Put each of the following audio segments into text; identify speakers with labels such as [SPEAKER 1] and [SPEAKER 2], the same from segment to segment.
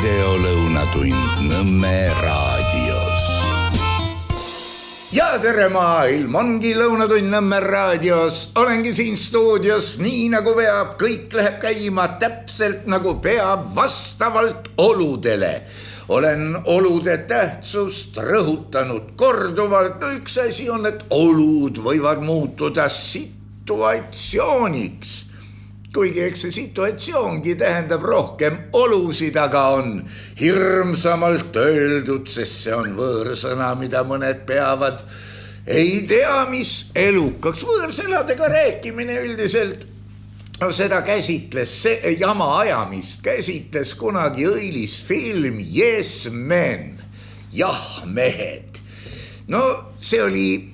[SPEAKER 1] videolõunatund Nõmme raadios. Ja tere maailm, ongi lõunatund Nõmme raadios. Olengi siin stuudios nii nagu peab, kõik läheb käima täpselt nagu peab vastavalt oludele. Olen olude tähtsust rõhutanud korduvalt. No üks asi on, et olud võivad muutuda situatsiooniks. Kuigi eks see situatsioongi tähendab rohkem olusid, aga on hirmsamalt öeldud, sest see on võõrsõna, mida mõned peavad. Ei tea, mis elukaks. Võõrsõnadega rääkimine üldiselt, seda käsitles, see jama ajamist käsitles kunagi õilis film Yes Men, jah mehed. No see oli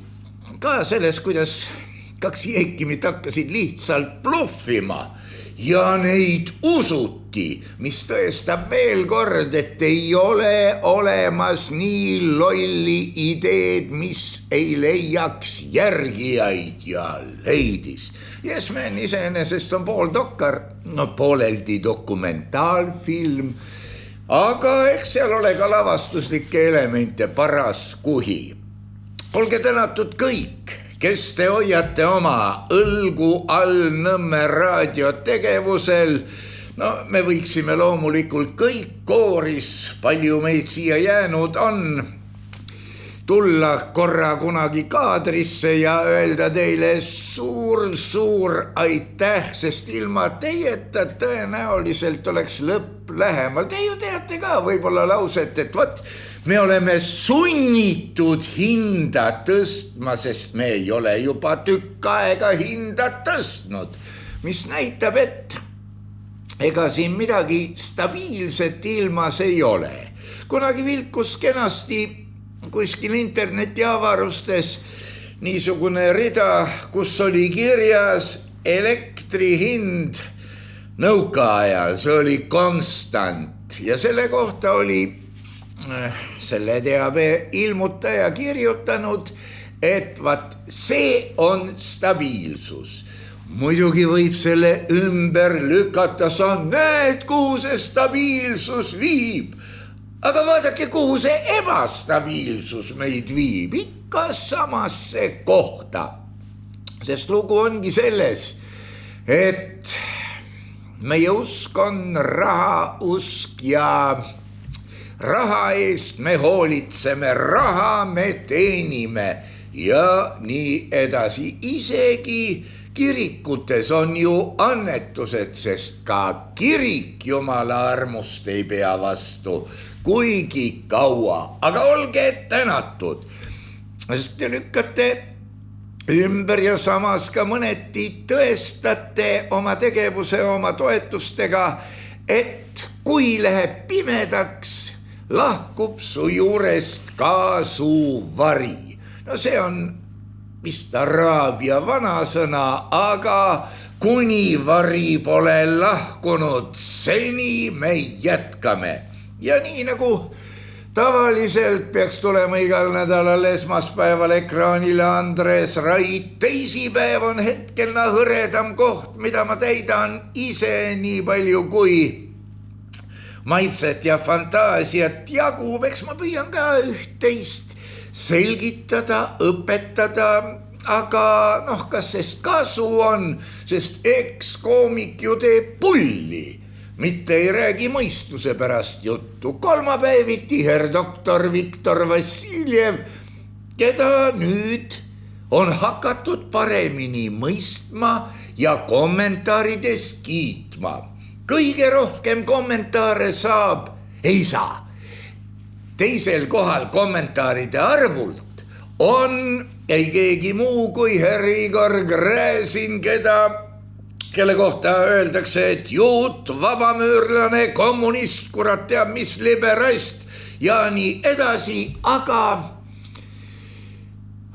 [SPEAKER 1] ka selles, kuidas kaks jeekimit hakkasid lihtsalt bluffima ja neid usuti, mis tõestab veel kord, et ei ole olemas nii lolli ideed, mis ei leiaks järgijaid ja leidis. Yes Men iseenesest on pooldokkar, no pooleldi dokumentaalfilm, aga eks seal ole ka lavastuslikke elemente paras kuhi. Olge tänatud kõik, kes te hoiate oma õlgu all Nõmme raadio tegevusel. No me võiksime loomulikult kõik kooris, palju meid siia jäänud on, tulla korra kunagi kaadrisse ja öelda teile suur aitäh, sest ilma teieta tõenäoliselt oleks lõpp lähemal. Te ju teate ka võib-olla lauset, et vot, me oleme sunnitud hinda tõstma, sest me ei ole juba tükk aega hinda tõstnud, mis näitab, et ega siin midagi stabiilset ilmas ei ole. Kunagi vilkus kenasti kuskil interneti avarustes niisugune rida, kus oli kirjas elektri hind nõukaajal, see oli konstant ja selle kohta oli selle teabe ilmutaja kirjutanud, et vaat see on stabiilsus. Muidugi võib selle ümber lükata, sa näed, kuhu see stabiilsus viib. Aga vaadake, kuhu see ebastabiilsus meid viib, ikka samasse kohta. Sest lugu ongi selles, et meie usk on rahausk ja raha eest me hoolitseme, raha me teenime ja nii edasi. Isegi kirikutes on ju annetused, sest ka kirik jumala armust ei pea vastu kuigi kaua. Aga olge tänatud, sest te lükkate ümber ja samas ka mõneti tõestate oma tegevuse, oma toetustega, et kui läheb pimedaks, lahkub su juurest ka su vari. No see on vist araabia vanasõna, aga kuni vari pole lahkunud, seni me jätkame. Ja nii nagu tavaliselt peaks tulema igal nädalal esmaspäeval ekraanile Andres Rait, teisipäev on hetkelna hõredam koht, mida ma täidan ise nii palju kui maitset ja fantaasiat jagub, eks ma püüan ka üht-teist selgitada, õpetada, aga noh, kas sest kasu on, sest eks koomik ju teeb pulli, mitte ei räägi mõistuse pärast juttu. Kolmapäeviti herdoktor Viktor Vassiljev, keda nüüd on hakatud paremini mõistma ja kommentaarides kiitma. Kõige rohkem kommentaare saab, ei saa. Teisel kohal kommentaaride arvult on ei keegi muu kui härra Igor Gräzin, kelle kohta öeldakse, et juut, vabamüürlane, kommunist, kurat teab mis liberast ja nii edasi, aga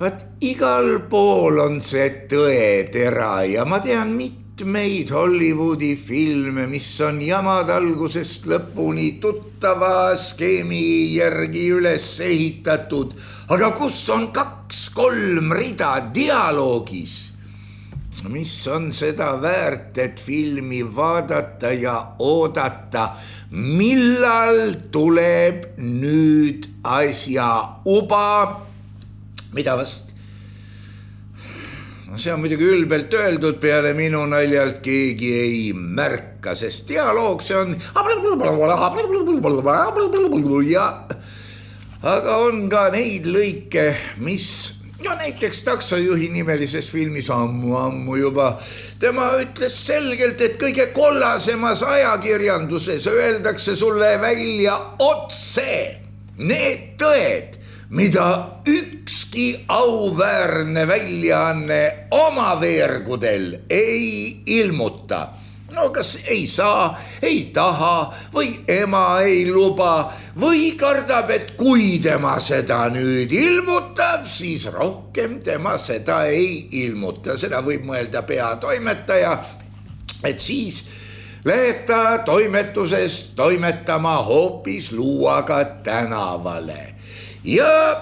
[SPEAKER 1] vaat igal pool on see tõetera ja ma tean mitmeid Hollywoodi filme, mis on jamad algusest lõpuni tuttava skeemi järgi üles ehitatud, aga kus on 2-3 rida dialoogis mis on seda väärt, et filmi vaadata ja oodata, millal tuleb nüüd asja uba, mida vast. No see on muidugi ülbelt öeldud, peale minu naljalt keegi ei märka, sest dialoog see on ja aga on ka neid lõike, mis näiteks taksojuhi nimelises filmis ammu juba. Tema ütles selgelt, et kõige kollasemas ajakirjanduses öeldakse sulle välja otse need tõed, mida ükski auväärne väljaanne oma veergudel ei ilmuta. No kas ei saa, ei taha või ema ei luba või kardab, et kui tema seda nüüd ilmutab, siis rohkem tema seda ei ilmuta. Seda võib mõelda peatoimetaja, et siis läheb ta toimetusest toimetama hoopis luuaga tänavale. Ja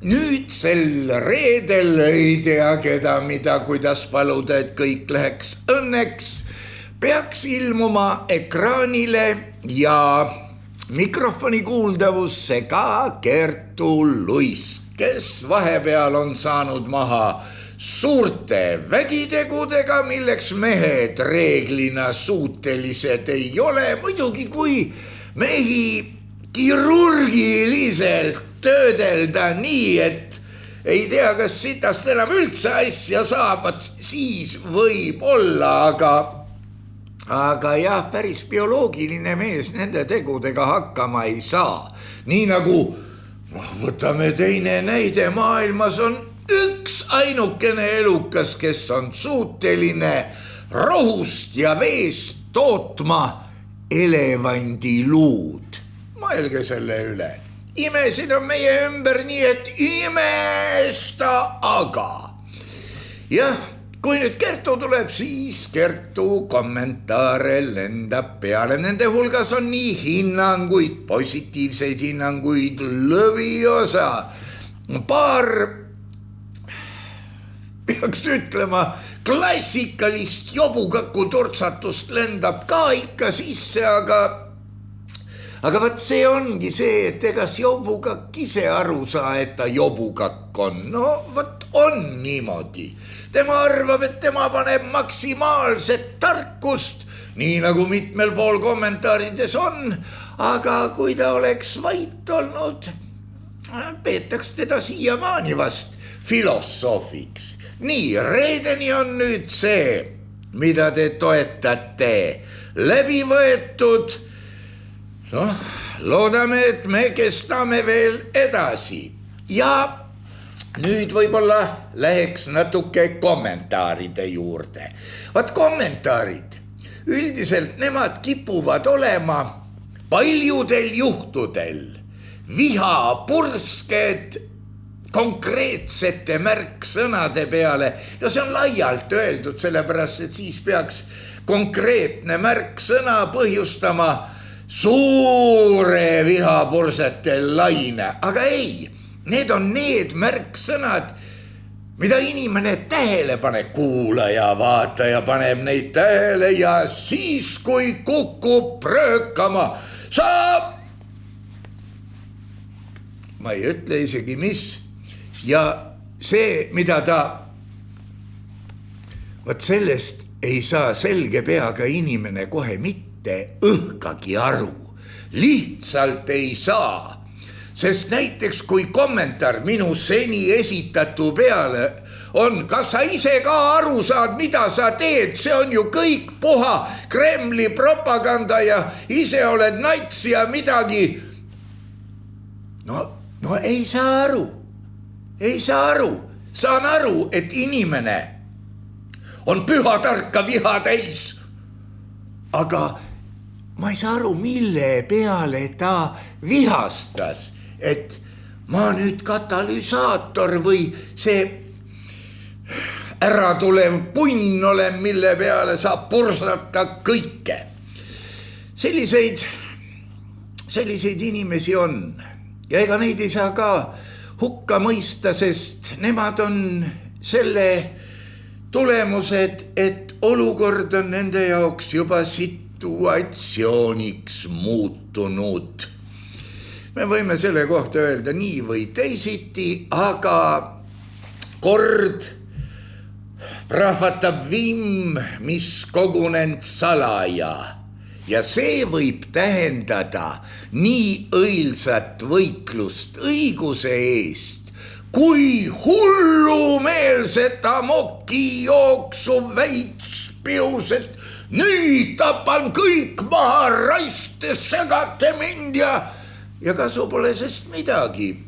[SPEAKER 1] nüüd sel reedel ei tea keda, mida, kuidas paluda, et kõik läheks õnneks, peaks ilmuma ekraanile ja mikrofoni kuuldavusse ka Kertu Luisk, kes vahepeal on saanud maha suurte vägitegudega, milleks mehed reeglina suutelised ei ole. Muidugi kui mehi kirurgiliselt töödelda nii, et ei tea, kas sitast enam üldse asja saab, siis võib olla, aga jah, päris bioloogiline mees nende tegudega hakkama ei saa. Nii nagu, võtame teine näide, maailmas on üks ainukene elukas, kes on suuteline rohust ja veest tootma elevandiluud. Mõelge selle üle. Imesid on meie ümber nii, et imesta aga. Jah, kui nüüd Kertu tuleb, siis Kertu kommentaare lendab peale. Nende hulgas on nii hinnanguid, positiivseid hinnanguid, lõviosa. Paar, peaks ütlema, klassikalist jobukaku turtsatust lendab ka ikka sisse, aga võt see ongi see, et egas jobukakk ise aru saa, et ta jobukakk on. No võt on niimoodi. Tema arvab, et tema paneb maksimaalset tarkust, nii nagu mitmel pool kommentaarides on, aga kui ta oleks vait olnud, peetaks teda siiamaani vast filosoofiks. Nii, reedeni on nüüd see, mida te toetate, läbi võetud. Noh, loodame, et me kestame veel edasi. Ja nüüd võib-olla läheks natuke kommentaaride juurde. Vaat kommentaarid, üldiselt nemad kipuvad olema paljudel juhtudel vihapursked konkreetsete märksõnade peale. Ja see on laialt öeldud, sellepärast, et siis peaks konkreetne märksõna põhjustama suure vihapursete laine. Aga ei, need on need märksõnad, mida inimene tähele paneb, kuulaja, vaataja paneb neid tähele ja siis, kui kukub pröökama, saab, ma ei ütle isegi mis, ja see, mida ta, võt sellest ei saa selge peaga inimene kohe mitte õhkagi aru, lihtsalt ei saa. Sest näiteks kui kommentaar minu seni esitatu peale on, kas sa ise ka aru saad, mida sa teed, see on ju kõik puha Kremli propaganda ja ise oled nats ja midagi. No ei saa aru, saan aru, et inimene on püha tarka viha täis, aga ma ei saa aru, mille peale ta vihastas, et ma nüüd katalüsaator või see äratulev punn olen, mille peale saab pursata kõike. Selliseid inimesi on ja ega neid ei saa ka hukka mõista, sest nemad on selle tulemused, et olukord on nende jaoks juba situatsiooniks muutunud. Me võime selle kohta öelda nii või teisiti, aga kord prahvatab vimm, mis kogunend salaja ja see võib tähendada nii õilsat võitlust õiguse eest, kui hullumeelset amoki jooksu veits pius, et nüüd tapan kõik maha, raiste segate mind ja kasu pole sest midagi.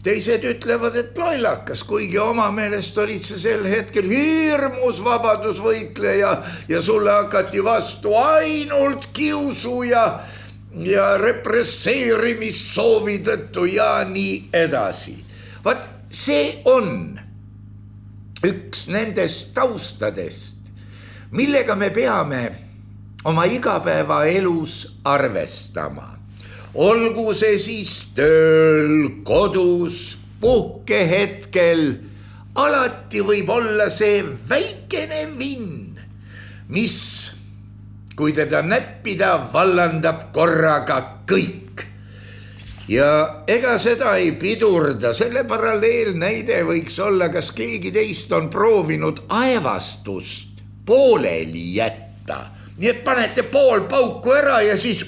[SPEAKER 1] Teised ütlevad, et lollakas, kuigi oma meelest olid see sel hetkel hirmus vabadusvõitleja ja sulle hakati vastu ainult kiusu ja represseerimissoovi tõttu ja nii edasi. Vaat see on üks nendest taustadest, millega me peame oma igapäevaelus arvestama. Olgu see siis tööl, kodus, puhkehetkel, alati võib olla see väikene vinn, mis, kui teda näppida, vallandab korraga kõik. Ja ega seda ei pidurda, selle paralleelnäide võiks olla, kas keegi teist on proovinud aevastust pooleli jätta. Nii et panete pool pauku ära ja siis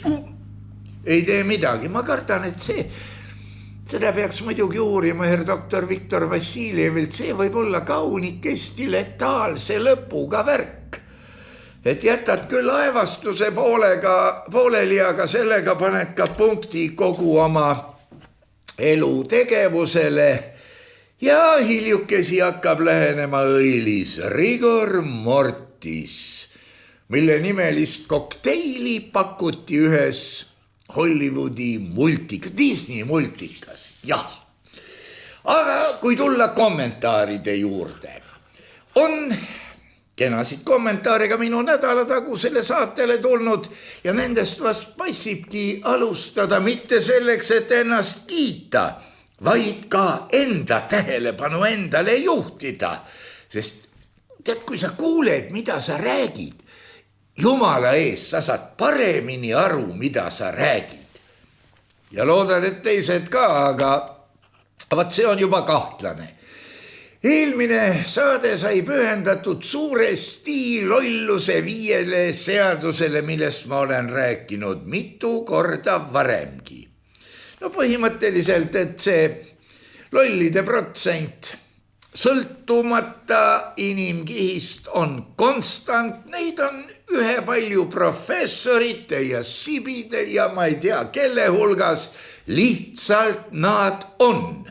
[SPEAKER 1] ei tee midagi. Ma kardan, et seda peaks muidugi uurima doktor Viktor Vassiljevilt, see võib olla kaunikesti letaalse lõpuga värk. Et jätad küll aevastuse pooleli, aga sellega paned ka punkti kogu oma elutegevusele ja hiljukesi hakkab lähenema õilis rigor mortis, mille nimelist kokteili pakuti ühes Hollywoodi multikas, Disney multikas, jah. Aga kui tulla kommentaaride juurde, on kenasid kommentaare ka minu nädalatagusele saatele tulnud ja nendest vast passibki alustada mitte selleks, et ennast kiita, vaid ka enda tähelepanu endale juhtida. Sest tead, kui sa kuuled, mida sa räägid, Jumala ees, sa saad paremini aru, mida sa räägid. Ja loodad, et teised ka, aga vaat see on juba kahtlane. Eelmine saade sai pühendatud suuresti lolluse 5 seadusele, millest ma olen rääkinud mitu korda varemgi. No põhimõtteliselt, et see lollide protsent sõltumata inimkihist on konstant, neid on ühepalju professorite ja sibide ja ma ei tea, kelle hulgas, lihtsalt nad on.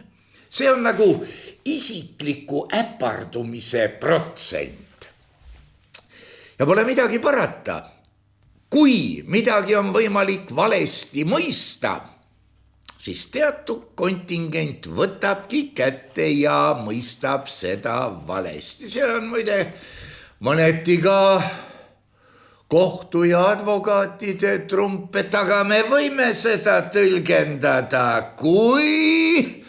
[SPEAKER 1] See on nagu isikliku äpardumise protsent. Ja pole midagi parata. Kui midagi on võimalik valesti mõista, siis teatud kontingent võtabki kätte ja mõistab seda valesti. See on muide mõneti ka kohtu ja advokaatide trumpet, aga me võime seda tõlgendada, kui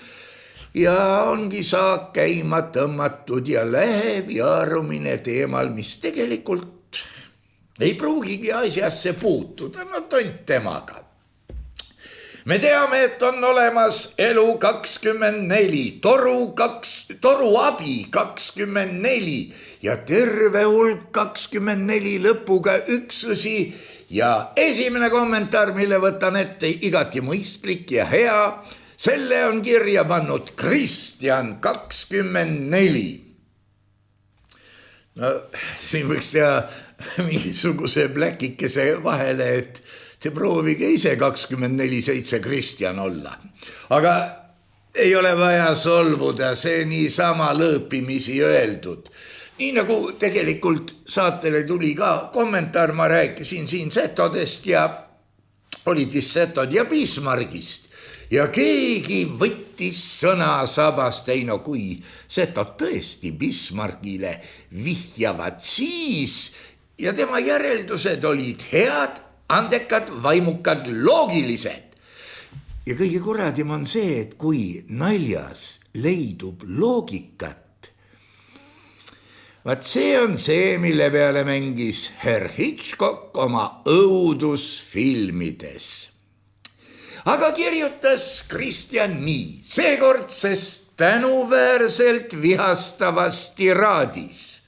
[SPEAKER 1] ja ongi saak käima tõmmatud ja läheb jaarumine teemal, mis tegelikult ei pruugigi asjasse puutuda, no tont temaga. Me teame, et on olemas elu 24, toru abi 24 ja terve hulk 24 lõpuga üksusi ja esimene kommentaar, mille võtan ette, igati mõistlik ja hea, selle on kirja pannud Kristjan 24. No siin võiks teha mingisuguse pläkikese vahele, et te proovige ise 24/7 Kristjan olla. Aga ei ole vaja solvuda, see niisama lõõpimisi öeldud. Nii nagu tegelikult saatele tuli ka kommentaar, ma rääkisin siin setodest ja olid vist setod ja Bismarckist. Ja keegi võttis sõna sabast, ei no kui setod tõesti Bismarckile vihjavad siis ja tema järeldused olid head, andekad, vaimukad, loogilised. Ja kõige kuradim on see, et kui naljas leidub loogikat, Vaat see on see, mille peale mängis Herr Hitchcock oma õudusfilmides. Aga kirjutas Kristjan nii seekordsest tänuväärselt vihastavas tiraadis.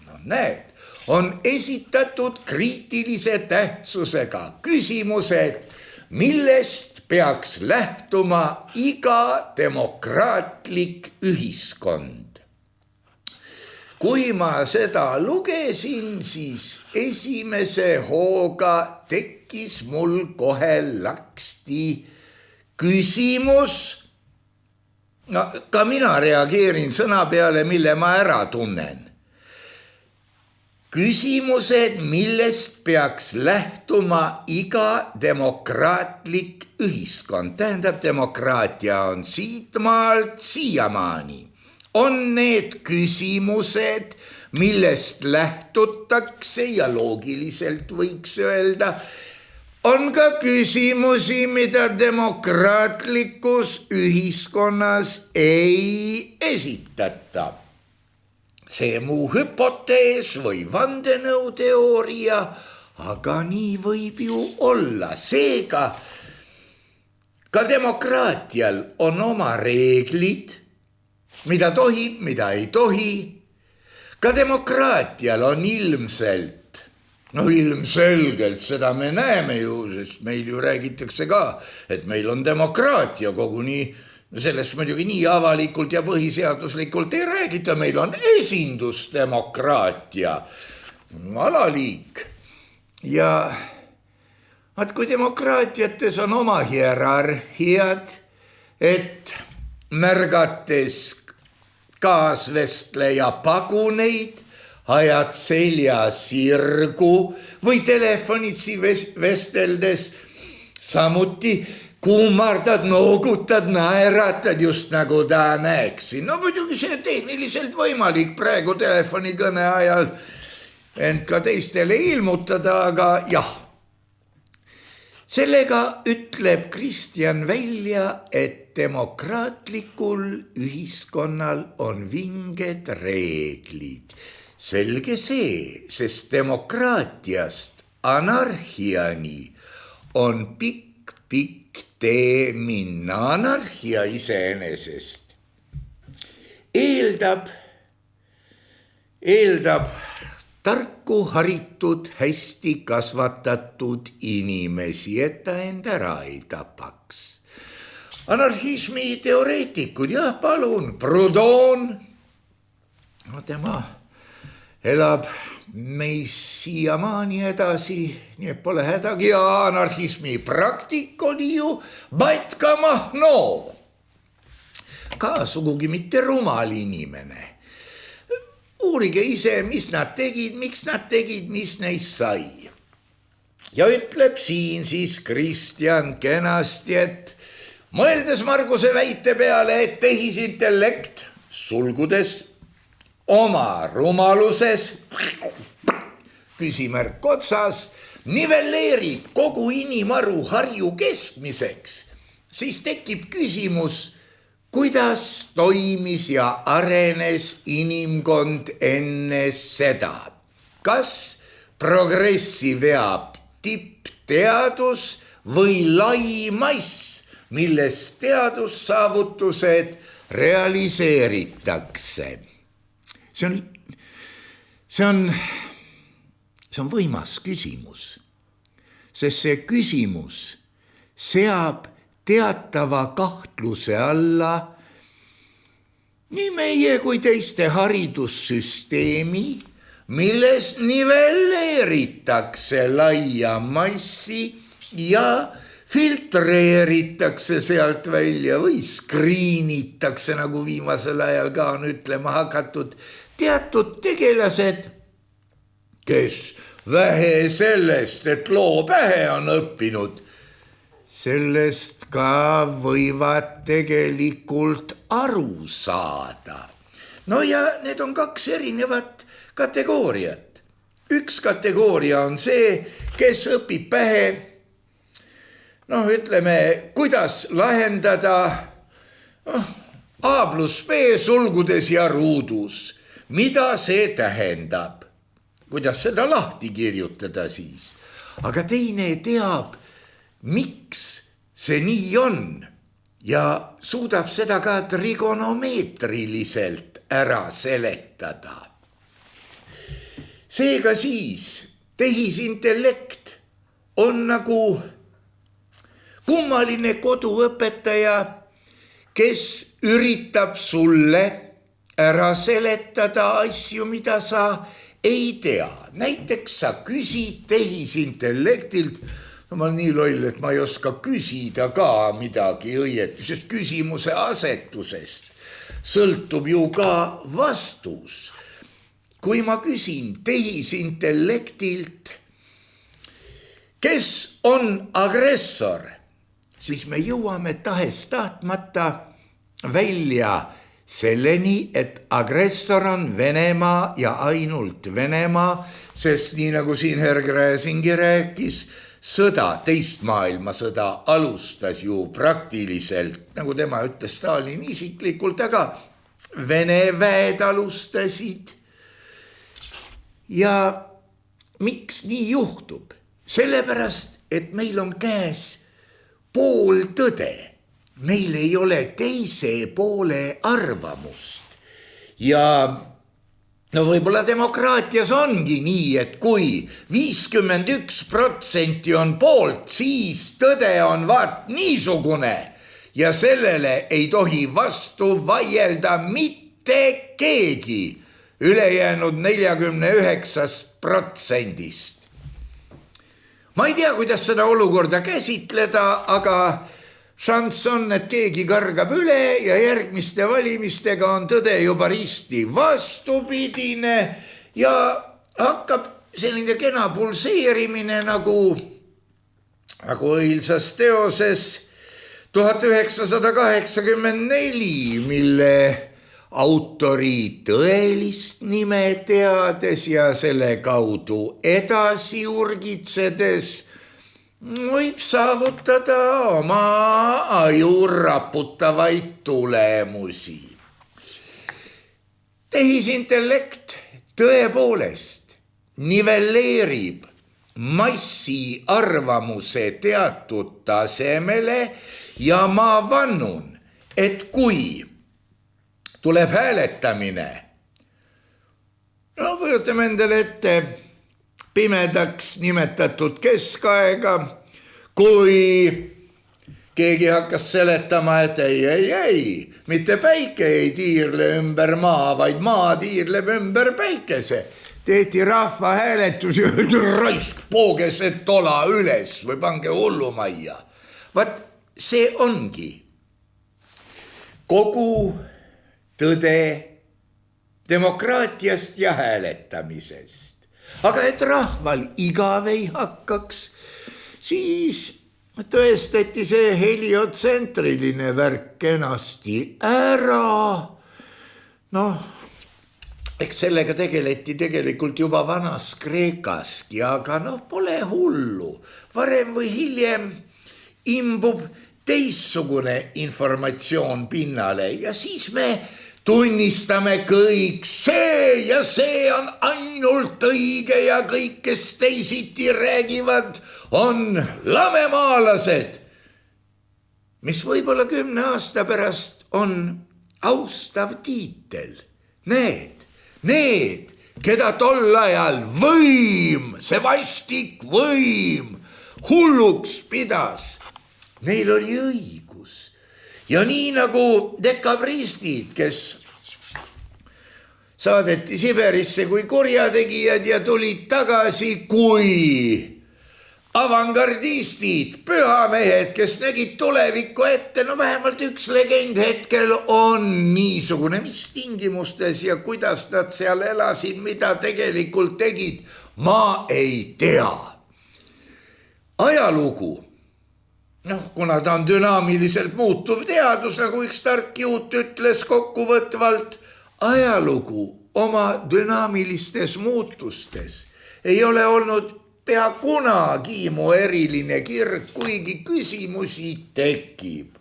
[SPEAKER 1] No näed, on esitatud kriitilise tähtsusega küsimused, millest peaks lähtuma iga demokraatlik ühiskond. Kui ma seda lugesin, siis esimese hooga tekkis mul kohe laksti küsimus. No, ka mina reageerin sõna peale, mille ma ära tunnen. Küsimused, millest peaks lähtuma iga demokraatlik ühiskond. Tähendab, demokraatia on siitmaalt siiamaani. On need küsimused, millest lähtutakse ja loogiliselt võiks öelda, on ka küsimusi, mida demokraatlikus ühiskonnas ei esitata. See muu hüpotees või vandenõuteooria, aga nii võib ju olla. Seega ka demokraatial on oma reeglid, mida tohib, mida ei tohi. Ka demokraatial on ilmselgelt, seda me näeme ju, sest meil ju räägitakse ka, et meil on demokraatia koguni. Sellest muidugi nii avalikult ja põhiseaduslikult ei räägita, meil on esindusdemokraatia, alaliik. Ja kui demokraatiates on oma hierarhiad, et märgates kaasvestleja paguneid, ajad selja sirgu või telefonitsi vesteldes samuti kummardad, noogutad, naeratad just nagu ta näeksin. No muidugi see tehniliselt võimalik praegu telefonikõne ajal end ka teistele ilmutada, aga jah. Sellega ütleb Kristjan välja, et demokraatlikul ühiskonnal on vinged reeglid. Selge see, sest demokraatiast anarhiani on pikk tee minna. Anarhia iseenesest eeldab tarku, haritud, hästi kasvatatud inimesi, et ta end ära ei tapaks. Anarhismi teoreetikud, jah, palun, Proudhon, tema elab meis siiamaani edasi, nii et pole hädagi, ja anarhismi praktik oli ju Batka Mahno, ka sugugi mitte rumal inimene. Uurige ise, mis nad tegid, miks nad tegid, mis neist sai. Ja ütleb siin siis Kristjan kenasti, et mõeldes Marguse väite peale, et tehisintellekt sulgudes oma rumaluses, küsimärk otsas, nivelleerib kogu inimaru harju keskmiseks, siis tekib küsimus, kuidas toimis ja arenes inimkond enne seda. Kas progressi veab tippteadus või lai mass, milles teadussaavutused realiseeritakse? See on võimas küsimus, sest see küsimus seab teatava kahtluse alla nii meie kui teiste haridussüsteemi, milles nivelleeritakse laia massi ja filtreeritakse sealt välja või skriinitakse, nagu viimasel ajal ka on ütlema hakatud, teatud tegelased, kes vähe sellest, et loo pähe on õppinud, sellest ka võivad tegelikult aru saada. No ja need on kaks erinevat kategooriat. Üks kategooria on see, kes õpib pähe, ütleme, kuidas lahendada A+B sulgudes ja ruudus. mida see tähendab, kuidas seda lahti kirjutada siis. Aga teine teab, miks see nii on ja suudab seda ka trigonomeetriliselt ära seletada. Seega siis tehisintellekt on nagu kummaline koduõpetaja, kes üritab sulle ära seletada asju, mida sa ei tea. Näiteks sa küsid tehisintellektilt, no ma olen nii loll, et ma ei oska küsida ka midagi õieti, sest küsimuse asetusest sõltub ju ka vastus. Kui ma küsin tehisintellektilt, kes on agressor, siis me jõuame tahes-tahtmata välja selleni, et agressor on Venemaa ja ainult Venemaa, sest nii nagu siin Herg Gräzingi rääkis, sõda, teist maailmasõda alustas ju praktiliselt, nagu tema ütles Stalin isiklikult, aga Vene väed alustasid. Ja miks nii juhtub? Sellepärast, et meil on käes pooltõde. Meil ei ole teise poole arvamust. Ja no võib-olla demokraatias ongi nii, et kui 51% on poolt, siis tõde on vaat niisugune ja sellele ei tohi vastu vaielda mitte keegi ülejäänud 49%. Ma ei tea, kuidas seda olukorda käsitleda, aga šanss on, et keegi kargab üle ja järgmiste valimistega on tõde juba risti vastupidine ja hakkab selline kena pulseerimine nagu õilsas teoses 1984, mille autori tõelist nime teades ja selle kaudu edasi urgitsedes võib saavutada oma aju raputavaid tulemusi. Tehisintellekt tõepoolest nivelleerib massi arvamuse teatud tasemele ja ma vannun, et kui tuleb hääletamine, no kujutame endale ette pimedaks nimetatud keskaega, kui keegi hakkas seletama, et ei, mitte päike ei tiirle ümber maa, vaid maa tiirleb ümber päikese. Tehti rahvahääletus ja raisk pooges, et tola üles või pange hullumajja. Vaat see ongi kogu tõde demokraatiast ja hääletamisest. Aga et rahval igav ei hakkaks, siis tõestati see heliotsentriline värk kenasti ära. Noh, eks sellega tegeleti tegelikult juba vanas Kreekaski, aga pole hullu. Varem või hiljem imbub teissugune informatsioon pinnale ja siis me tunnistame kõik, see ja see on ainult õige ja kõik, kes teisiti räägivad, on lamemaalased, mis võib-olla 10 aasta pärast on austav tiitel. Need, keda tol ajal võim, see vastik võim hulluks pidas, neil oli õigus. Ja nii nagu dekabristid, kes saadeti Siberisse kui kurjategijad ja tulid tagasi kui avangardistid, pühamehed, kes nägid tulevikku ette, no vähemalt üks legend hetkel on niisugune, mis tingimustes ja kuidas nad seal elasid, mida tegelikult tegid, ma ei tea. Ajalugu, kuna ta on dünaamiliselt muutuv teadus, nagu üks tark juut ütles kokkuvõtvalt, ajalugu oma dünaamilistes muutustes ei ole olnud pea kunagi mu eriline kirg, kuigi küsimusi tekib.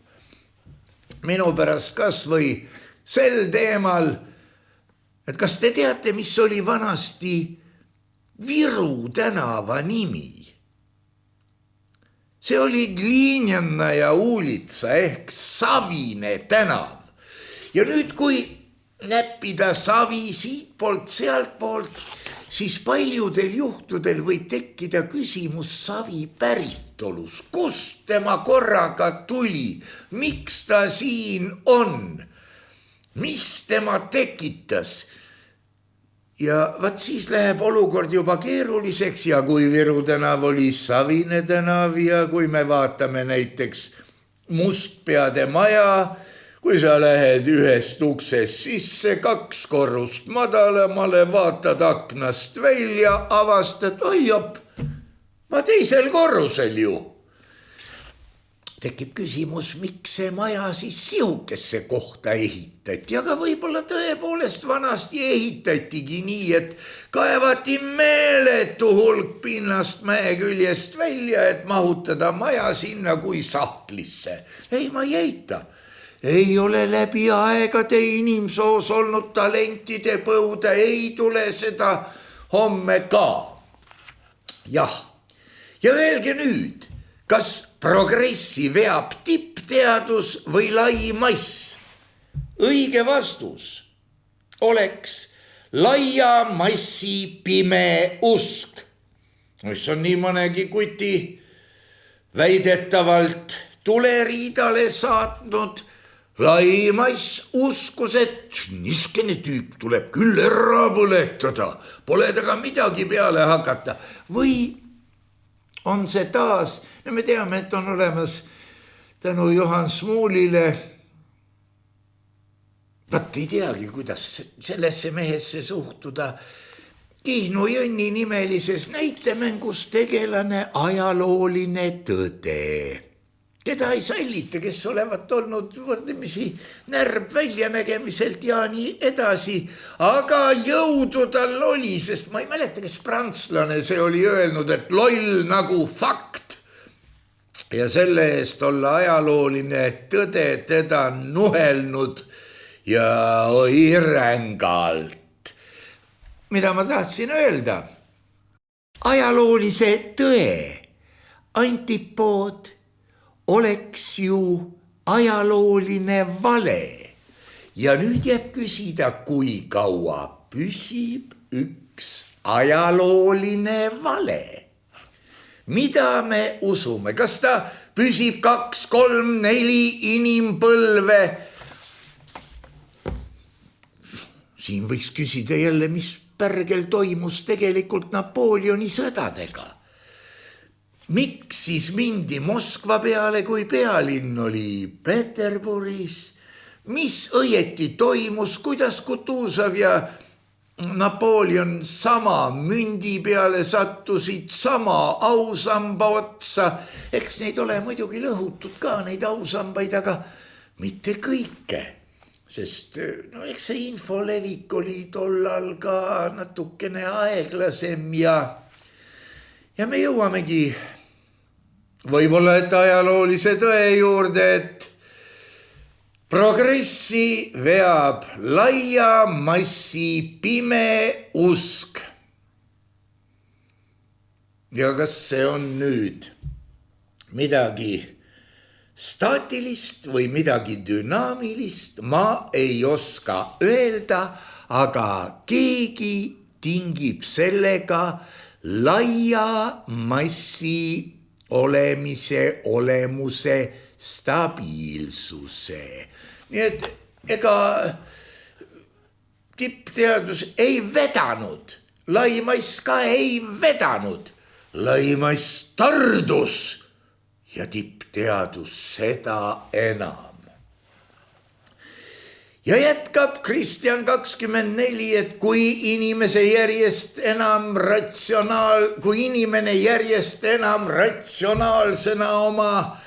[SPEAKER 1] Minu pärast kas või sel teemal, et kas te teate, mis oli vanasti Viru tänava nimi? See oli Gliniannaja uulitsa ehk Savine tänav. Ja nüüd, kui näppida savi siitpoolt, sealt poolt, siis paljudel juhtudel võib tekkida küsimus savi päritolus. Kust tema korraga tuli? Miks ta siin on? Mis tema tekitas? Ja vaat siis läheb olukord juba keeruliseks ja kui Viru tänav oli Savine tänav ja kui me vaatame näiteks Mustpeade maja, kui sa lähed ühest uksest sisse 2 korrust madalamale, vaatad aknast välja, avastad, oi jopp, ma 2. korrusel ju. Tekib küsimus, miks see maja siis sihukesse kohta ehitati, aga võib-olla tõepoolest vanasti ehitatigi nii, et kaevati meeletu hulk pinnast mäe küljest välja, et mahutada maja sinna kui sahtlisse. Ei, ma ei eita. Ei ole läbi aegade inimsoos olnud talentide põuda, ei tule seda homme ka. Jah, ja öelge nüüd, kas progressi veab tippteadus või lai mass? Õige vastus oleks laia massi pime usk, mis on nii mõnegi kuti väidetavalt tuleriidale saatnud. Lai mass uskus, et niskene tüüp tuleb küll ära põletada, pole taga midagi peale hakata. Või on see taas, no me teame, et on olemas tänu Johan Smuulile, vaat ei teagi, kuidas sellesse mehesse suhtuda, Kihnu Jõnni nimelises näitemängus tegelane ajalooline Tõde, keda ei sallita, kes olevat olnud võrdlemisi närb väljanägemiselt ja nii edasi, aga jõudu tal oli, sest ma ei mäleta, kes prantslane see oli öelnud, et loll nagu fakt. Ja selle eest olla ajalooline Tõde teda nuhelnud ja oi rängalt. Mida ma tahtsin öelda? Ajaloolise Tõe antipood oleks ju ajalooline vale. Ja nüüd jääb küsida, kui kaua püsib üks ajalooline vale. Mida me usume? Kas ta püsib 2, 3, 4 inimpõlve? Siin võiks küsida jälle, mis pärgel toimus tegelikult Napoleoni sõdadega. Miks siis mindi Moskva peale, kui pealinn oli Peterburis? Mis õieti toimus, kuidas Kutuzov ja Napoleon sama mündi peale sattusid, sama ausamba otsa? Eks neid ole muidugi lõhutud ka, neid ausambaid, aga mitte kõike. Sest no, eks see infolevik oli tollal ka natukene aeglasem ja me jõuamegi võib-olla, et ajaloolise Tõe juurde, et progressi veab laia massi pime usk. Ja kas see on nüüd midagi staatilist või midagi dünaamilist, ma ei oska öelda, aga keegi tingib sellega laia massi olemuse stabiilsuse. Nii et ega tippteadus ei vedanud, lai mass ka ei vedanud, lai mass tardus ja tippteadus seda enam. Ja jätkab Kristjan 24, et kui inimene järjest enam ratsionaalsena oma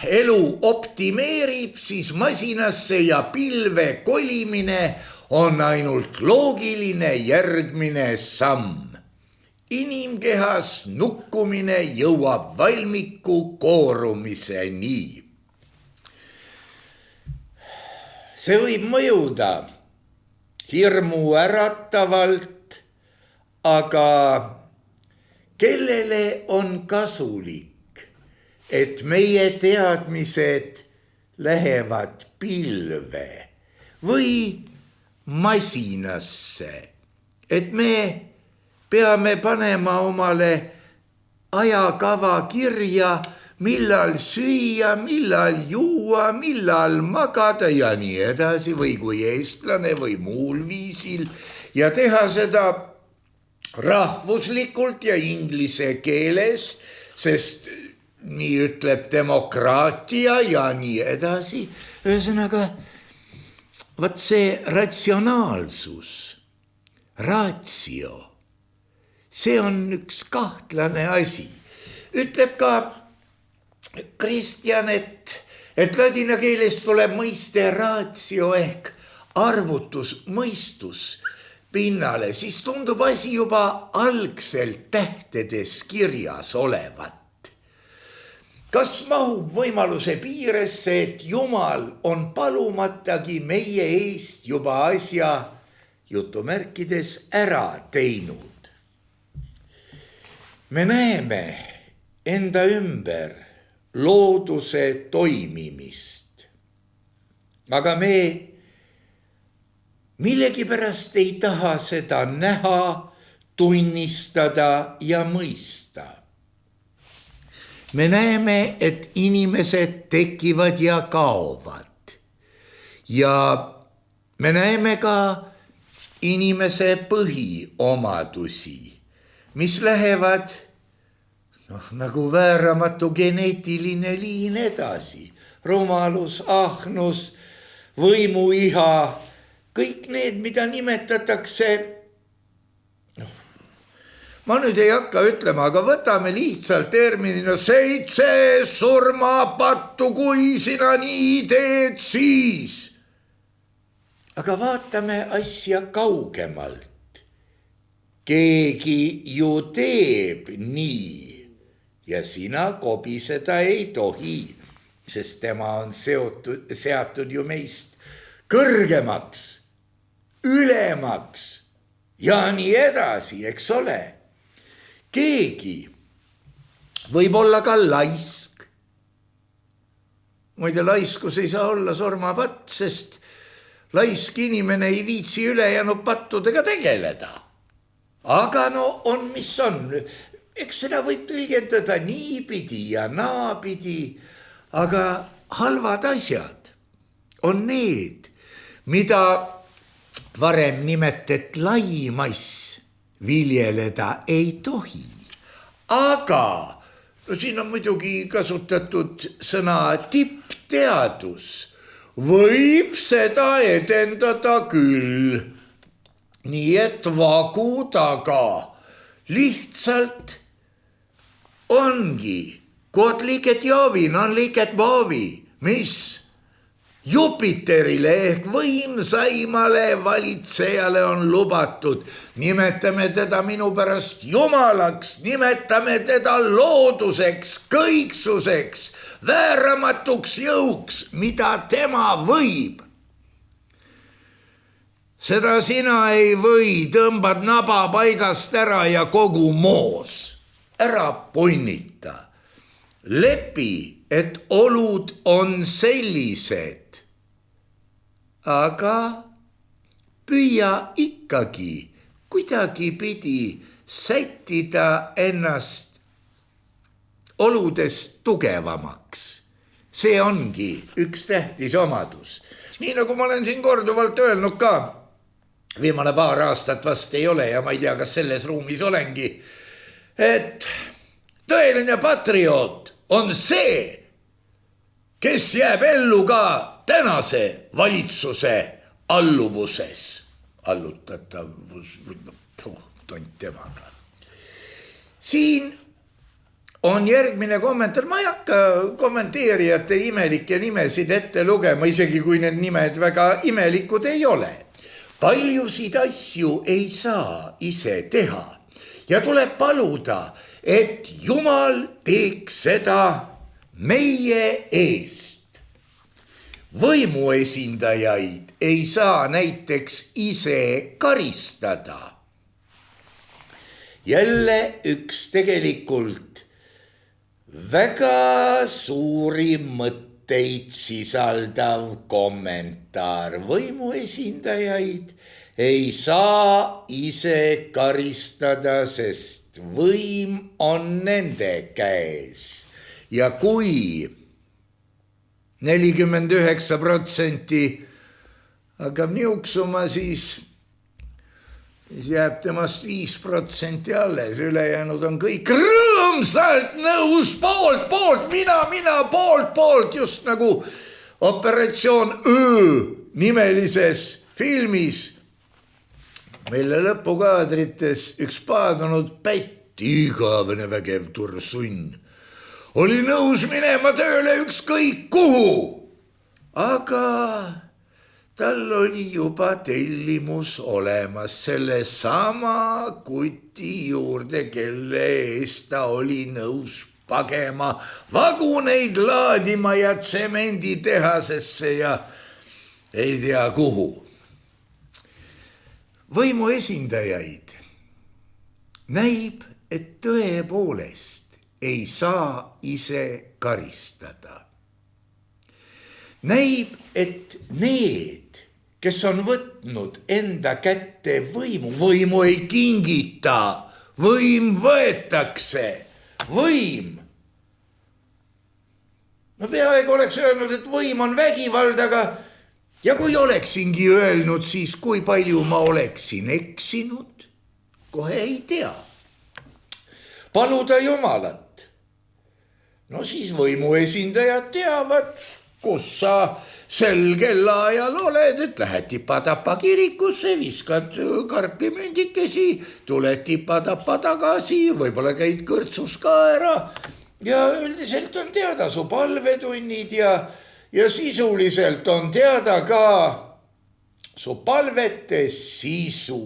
[SPEAKER 1] elu optimeerib, siis masinasse ja pilve kolimine on ainult loogiline järgmine samm. Inimkehas nukkumine jõuab valmiku koorumiseni. See võib mõjuda hirmu äratavalt, aga kellele on kasulik, et meie teadmised lähevad pilve või masinasse, et me peame panema omale ajakava kirja, millal süüa, millal juua, millal magada ja nii edasi või kui eestlane või muul viisil ja teha seda rahvuslikult ja inglise keeles, sest nii ütleb demokraatia ja nii edasi. Ühesõnaga, võt see ratsionaalsus, ratio, see on üks kahtlane asi. Ütleb ka Kristjan, et ladina keeles tuleb mõiste ratio ehk arvutus, mõistus pinnale, siis tundub asi juba algselt tähtedes kirjas olevat. Kas mahub võimaluse piiresse, et Jumal on palumatagi meie eest juba asja jutumärkides ära teinud? Me näeme enda ümber looduse toimimist. Aga me millegipärast ei taha seda näha, tunnistada ja mõista. Me näeme, et inimesed tekivad ja kaovad. Ja me näeme ka inimese põhiomadusi, mis lähevad nagu vääramatu geneetiline liin edasi. Rumalus, ahnus, võimuiha, kõik need, mida nimetatakse, ma nüüd ei hakka ütlema, aga võtame lihtsalt terminina 7 surmapattu, kui sina nii teed, siis. Aga vaatame asja kaugemalt. Keegi ju teeb nii ja sina kobiseda ei tohi, sest tema on seatud ju meist kõrgemaks, ülemaks ja nii edasi, eks ole. Keegi võib olla ka laisk. Muide, laiskus ei saa olla surmapatt, sest laisk inimene ei viitsi ülejäänud pattudega tegeleda. Aga on, mis on. Eks seda võib tõlgendada niipidi ja naapidi, aga halvad asjad on need, mida varem nimetet laimass viljeleda ei tohi. Aga siin on muidugi kasutatud sõna tippteadus. Võib seda edendada küll, nii et vagu taga lihtsalt ongi, kuot liiket Joovin on liiket Boovi, mis Jupiterile ehk võimsaimale valitsejale on lubatud. Nimetame teda minu pärast jumalaks, nimetame teda looduseks, kõiksuseks, vääramatuks jõuks, mida tema võib. Seda sina ei või, tõmbad naba paigast ära ja kogu moos. Ära punnita. Lepi, et olud on sellised, aga püüa ikkagi kuidagi pidi sättida ennast oludest tugevamaks. See ongi üks tähtis omadus. Nii nagu ma olen siin korduvalt öelnud ka, viimane paar aastat vast ei ole ja ma ei tea, kas selles ruumis olengi, et tõeline patrioot on see, kes jääb ellu ka tänase valitsuse alluvuses. Allutatavus, tont temaga. Siin on järgmine kommentaar. Ma ei hakka kommenteerijate imelikke nimesid ette lugema, isegi kui need nimed väga imelikud ei ole. Paljusid asju ei saa ise teha ja tuleb paluda, et Jumal teeks seda meie eest. Võimuesindajaid ei saa näiteks ise karistada. Jälle üks tegelikult väga suuri mõtteid sisaldav kommentaar. Võimuesindajaid ei saa ise karistada, sest võim on nende käes. Ja kui 49% hakkab niuksuma, siis jääb temast 5% alles, ülejäänud on kõik rõõmsalt nõus poolt, mina, poolt, just nagu Operatsioon Öö nimelises filmis, mille lõpukaadrites üks paadunud pätt, igavene vägev tursunn, oli nõus minema tööle ükskõik kuhu, aga tal oli juba tellimus olemas selle sama kuti juurde, kelle eest ta oli nõus pagema, vaguneid laadima ja tsemenditehasesse ja ei tea kuhu. Võimuesindajaid näib, et tõepoolest ei saa ise karistada. Näib, et need, kes on võtnud enda kätte võimu ei kingita, võim võetakse, võim. No peaaegu oleks öelnud, et võim on vägivald, aga ja kui oleksingi öelnud, siis kui palju ma oleksin eksinud, kohe ei tea. Paluda Jumalat. No siis võimuesindajad teavad, kus sa sel kellaajal oled, et lähed tipa-tapa kirikusse, viskad karpimündikesi, tuled tipa-tapa tagasi, võib-olla käid kõrtsus ka ära ja üldiselt on teada su palvetunnid ja sisuliselt on teada ka su palvete sisu.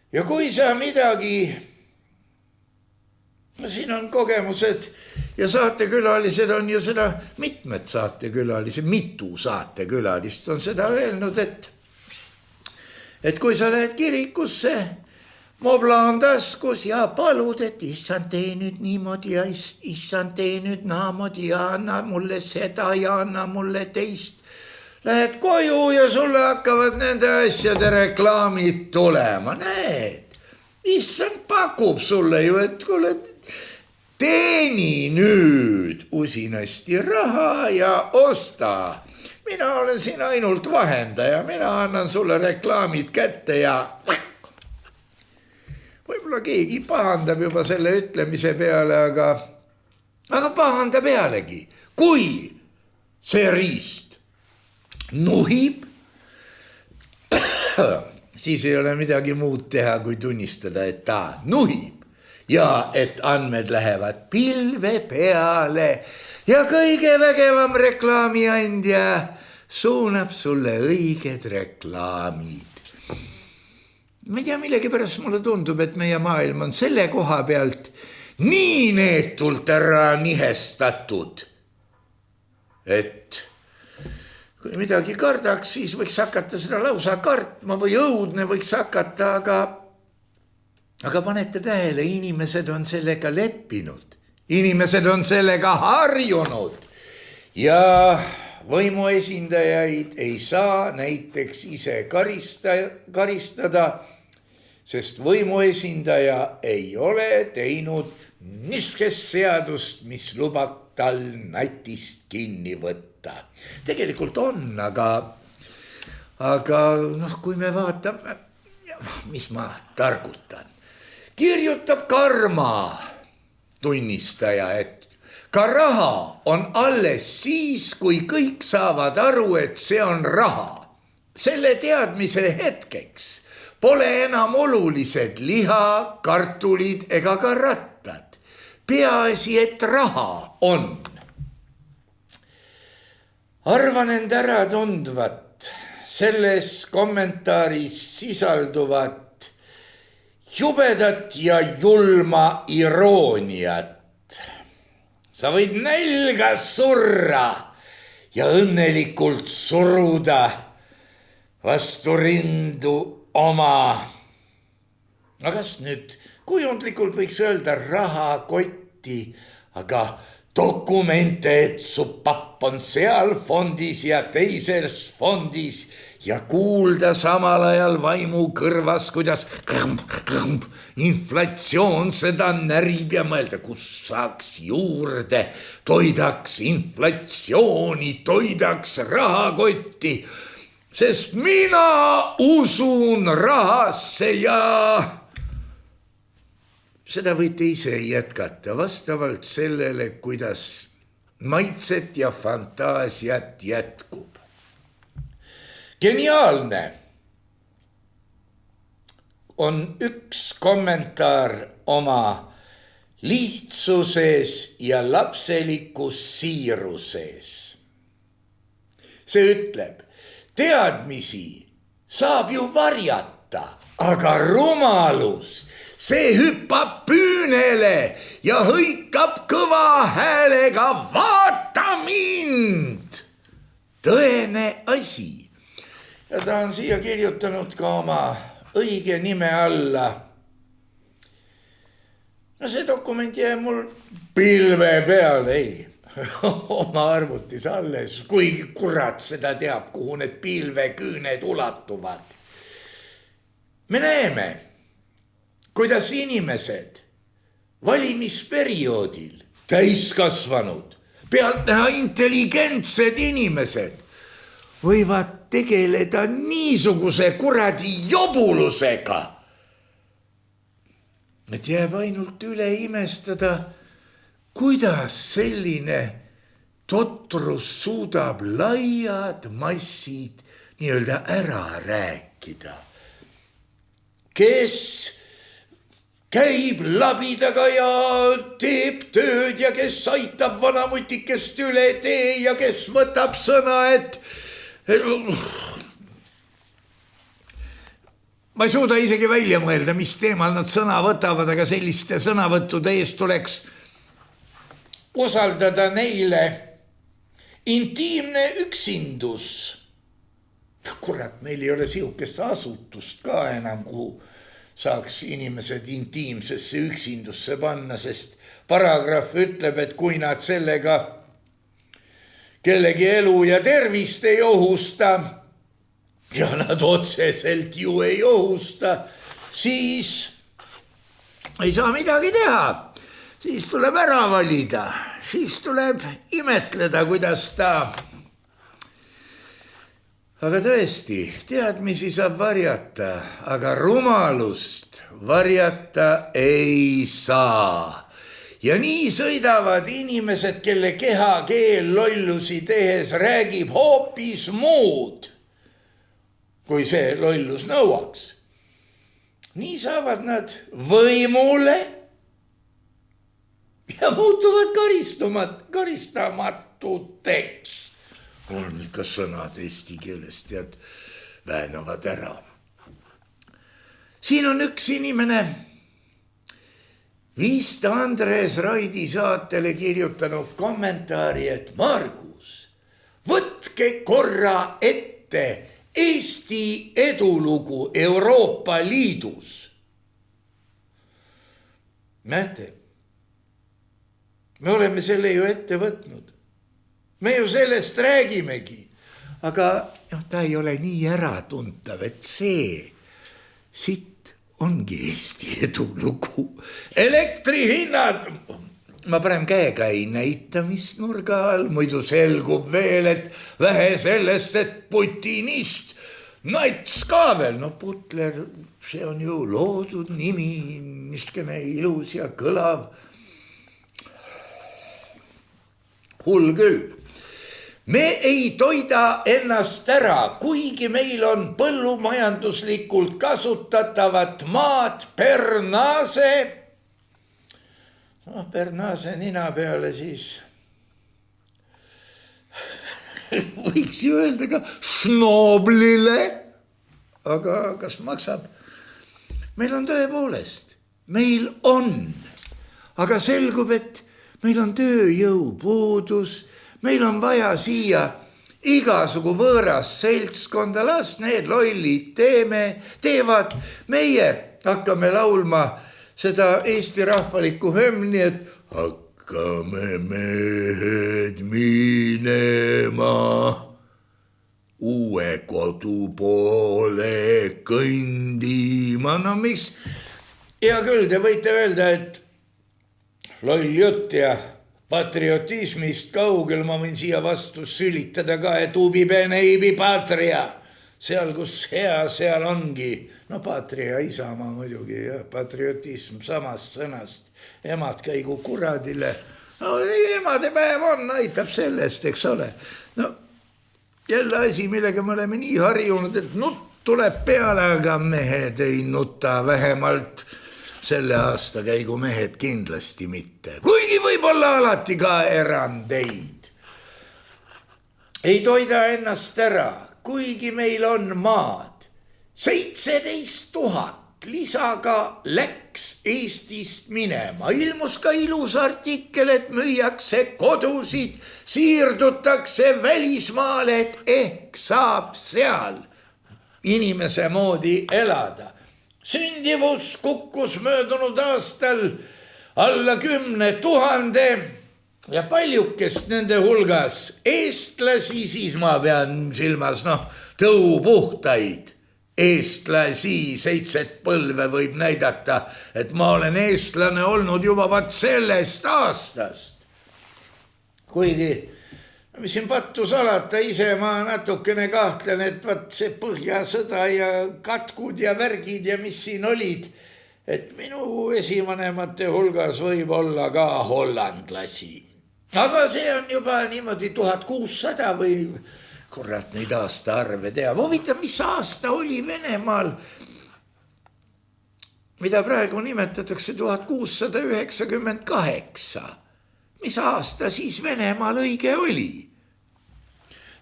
[SPEAKER 1] Ja kui sa midagi, no siin on kogemused ja saatekülalised on ju seda, mitmed saatekülalised, mitu saatekülalist on seda öelnud, et kui sa lähed kirikusse, mobla on taskus ja palud, et issand tee nüüd niimoodi ja issand tee nüüd naamoodi ja anna mulle seda ja anna mulle teist. Lähed koju ja sulle hakkavad nende asjade reklaamid tulema, näed. Issand pakub sulle ju, et kuule, teeni nüüd usinasti raha ja osta. Mina olen siin ainult vahendaja, mina annan sulle reklaamid kätte ja võib-olla keegi pahandab juba selle ütlemise peale, aga pahanda pealegi. Kui see riist nuhib, siis ei ole midagi muud teha, kui tunnistada, et ta nuhib ja et andmed lähevad pilve peale ja kõige vägevam reklaamiandja suunab sulle õiged reklaamid. Ma ei tea, millegipärast mulle tundub, et meie maailm on selle koha pealt nii neetult ära nihestatud, et kui midagi kardaks, siis võiks hakata seda lausa kartma või õudne võiks hakata, aga panete tähele, inimesed on sellega leppinud, inimesed on sellega harjunud ja võimuesindajaid ei saa näiteks ise karistada, sest võimuesindaja ei ole teinud niisugust seadust, mis lubab tal natist kinni võtta. Tegelikult on, aga kui me vaatame, mis ma targutan, kirjutab Karma tunnistaja, et ka raha on alles siis, kui kõik saavad aru, et see on raha. Selle teadmise hetkeks pole enam olulised liha, kartulid ega ka rattad. Peaasi, et raha on. Arvan end ära tundvat selles kommentaaris sisalduvat jubedat ja julma irooniat. Sa võid nälga surra ja õnnelikult suruda vastu rindu oma. No kas nüüd kujundlikult võiks öelda rahakotti, aga dokumente, et su papp on seal fondis ja teises fondis ja kuulda samal ajal vaimu kõrvas, kuidas krõmp, inflatsioon seda närib ja mõelda, kus saaks juurde, toidaks inflatsiooni, toidaks rahakotti, sest mina usun rahasse ja seda võite ise jätkata vastavalt sellele, kuidas maitset ja fantaasiat jätkub. Geniaalne on üks kommentaar oma lihtsuses ja lapselikus siiruses. See ütleb, teadmisi saab ju varjata, aga rumalus, see hüppab püünele ja hõikab kõva häälega, vaata mind. Tõene asi. Ja ta on siia kirjutanud ka oma õige nime alla. No see dokument jääb mul pilve peale, ei, oma arvutis alles, kuigi kurat seda teab, kuhu need pilveküüned ulatuvad. Me näeme, kuidas inimesed valimisperioodil, täiskasvanud, pealtnäha intelligentsed inimesed võivad tegeleda niisuguse kuradi jobulusega, et jääb ainult üle imestada, kuidas selline totrus suudab laiad massid nii-öelda ära rääkida. Kes käib labidaga ja teeb tööd ja kes aitab vanamutikest üle tee ja kes võtab sõna, et ma ei suuda isegi välja mõelda, mis teemal nad sõna võtavad, aga selliste sõnavõttude eest tuleks usaldada neile intiimne üksindus. Kurat, meil ei ole sihukest asutust ka enam, kuhu saaks inimesed intiimsesse üksindusse panna, sest paragrahv ütleb, et kui nad sellega kellegi elu ja tervist ei ohusta ja nad otseselt ju ei ohusta, siis ei saa midagi teha. Siis tuleb ära valida, siis tuleb imetleda, kuidas ta. Aga tõesti, teadmisi saab varjata, aga rumalust varjata ei saa. Ja nii sõidavad inimesed, kelle kehakeel lollusi tehes räägib hoopis muud, kui see lollus nõuaks. Nii saavad nad võimule ja muutuvad karistamatuteks. On ikka sõnad eesti keeles, tead, väänavad ära. Siin on üks inimene, vist Andres Raidi saatele kirjutanud kommentaari, et Margus, võtke korra ette Eesti edulugu Euroopa Liidus. Näete, me oleme selle ju ette võtnud. Me ju sellest räägimegi, aga ta ei ole nii äratuntav, et see sitt ongi Eesti edulugu. Elektrihinnad, ma parem käega ei näita, mis nurga all, muidu selgub veel, et vähe sellest, et putinist nats ka veel. No Butler, see on ju loodud nimi, niskene ilus ja kõlav. Hull küll. Me ei toida ennast ära, kuigi meil on põllumajanduslikult kasutatavat maad Pernaase. Pernaase nina peale siis võiks ju öelda ka Šnoblile, aga kas maksab? Meil on tõepoolest, meil on, aga selgub, et meil on tööjõupuudus. Meil on vaja siia igasugu võõras seltskonda, las need lollid teevad, meie hakkame laulma seda Eesti rahvalikku hümni, et hakkame mehed minema uue kodu poole kõndima. No miks? Hea küll, te võite öelda, et loll jutt ja patriotismist kaugel, ma võin siia vastu sülitada ka, et ubi bene ibi patria. Seal, kus hea, seal ongi. No patria, isamaa muidugi, ja patriotism samast sõnast. Emad käigu kuradile. No emadepäev on, aitab sellest, eks ole. No jälle asi, millega me oleme nii harjunud, et nutt tuleb peale, aga mehed ei nuta, vähemalt selle aasta käigu mehed kindlasti mitte. Kuigi võib-olla alati ka erandeid. Ei toida ennast ära, kuigi meil on maad. 17 000 lisaga läks Eestist minema. Ilmus ka ilus artikkel, et müüakse kodusid, siirdutakse välismaale, et ehk saab seal inimese moodi elada. Sündivus kukkus möödunud aastal alla 10 000 ja paljukest nende hulgas eestlasi, siis ma pean silmas tõupuhtaid eestlasi, 7 põlve võib näidata, et ma olen eestlane olnud juba vaat sellest aastast. Kuigi, mis siin pattu salata, ise ma natukene kahtlen, et vaat see Põhjasõda ja katkud ja värgid ja mis siin olid, et minu esivanemate hulgas võib olla ka hollandlasi. Aga see on juba niimoodi 1600 või kurat neid aastaarve teab. Huvitav, mis aasta oli Venemaal, mida praegu nimetatakse 1698. Mis aasta siis Venemaal õige oli?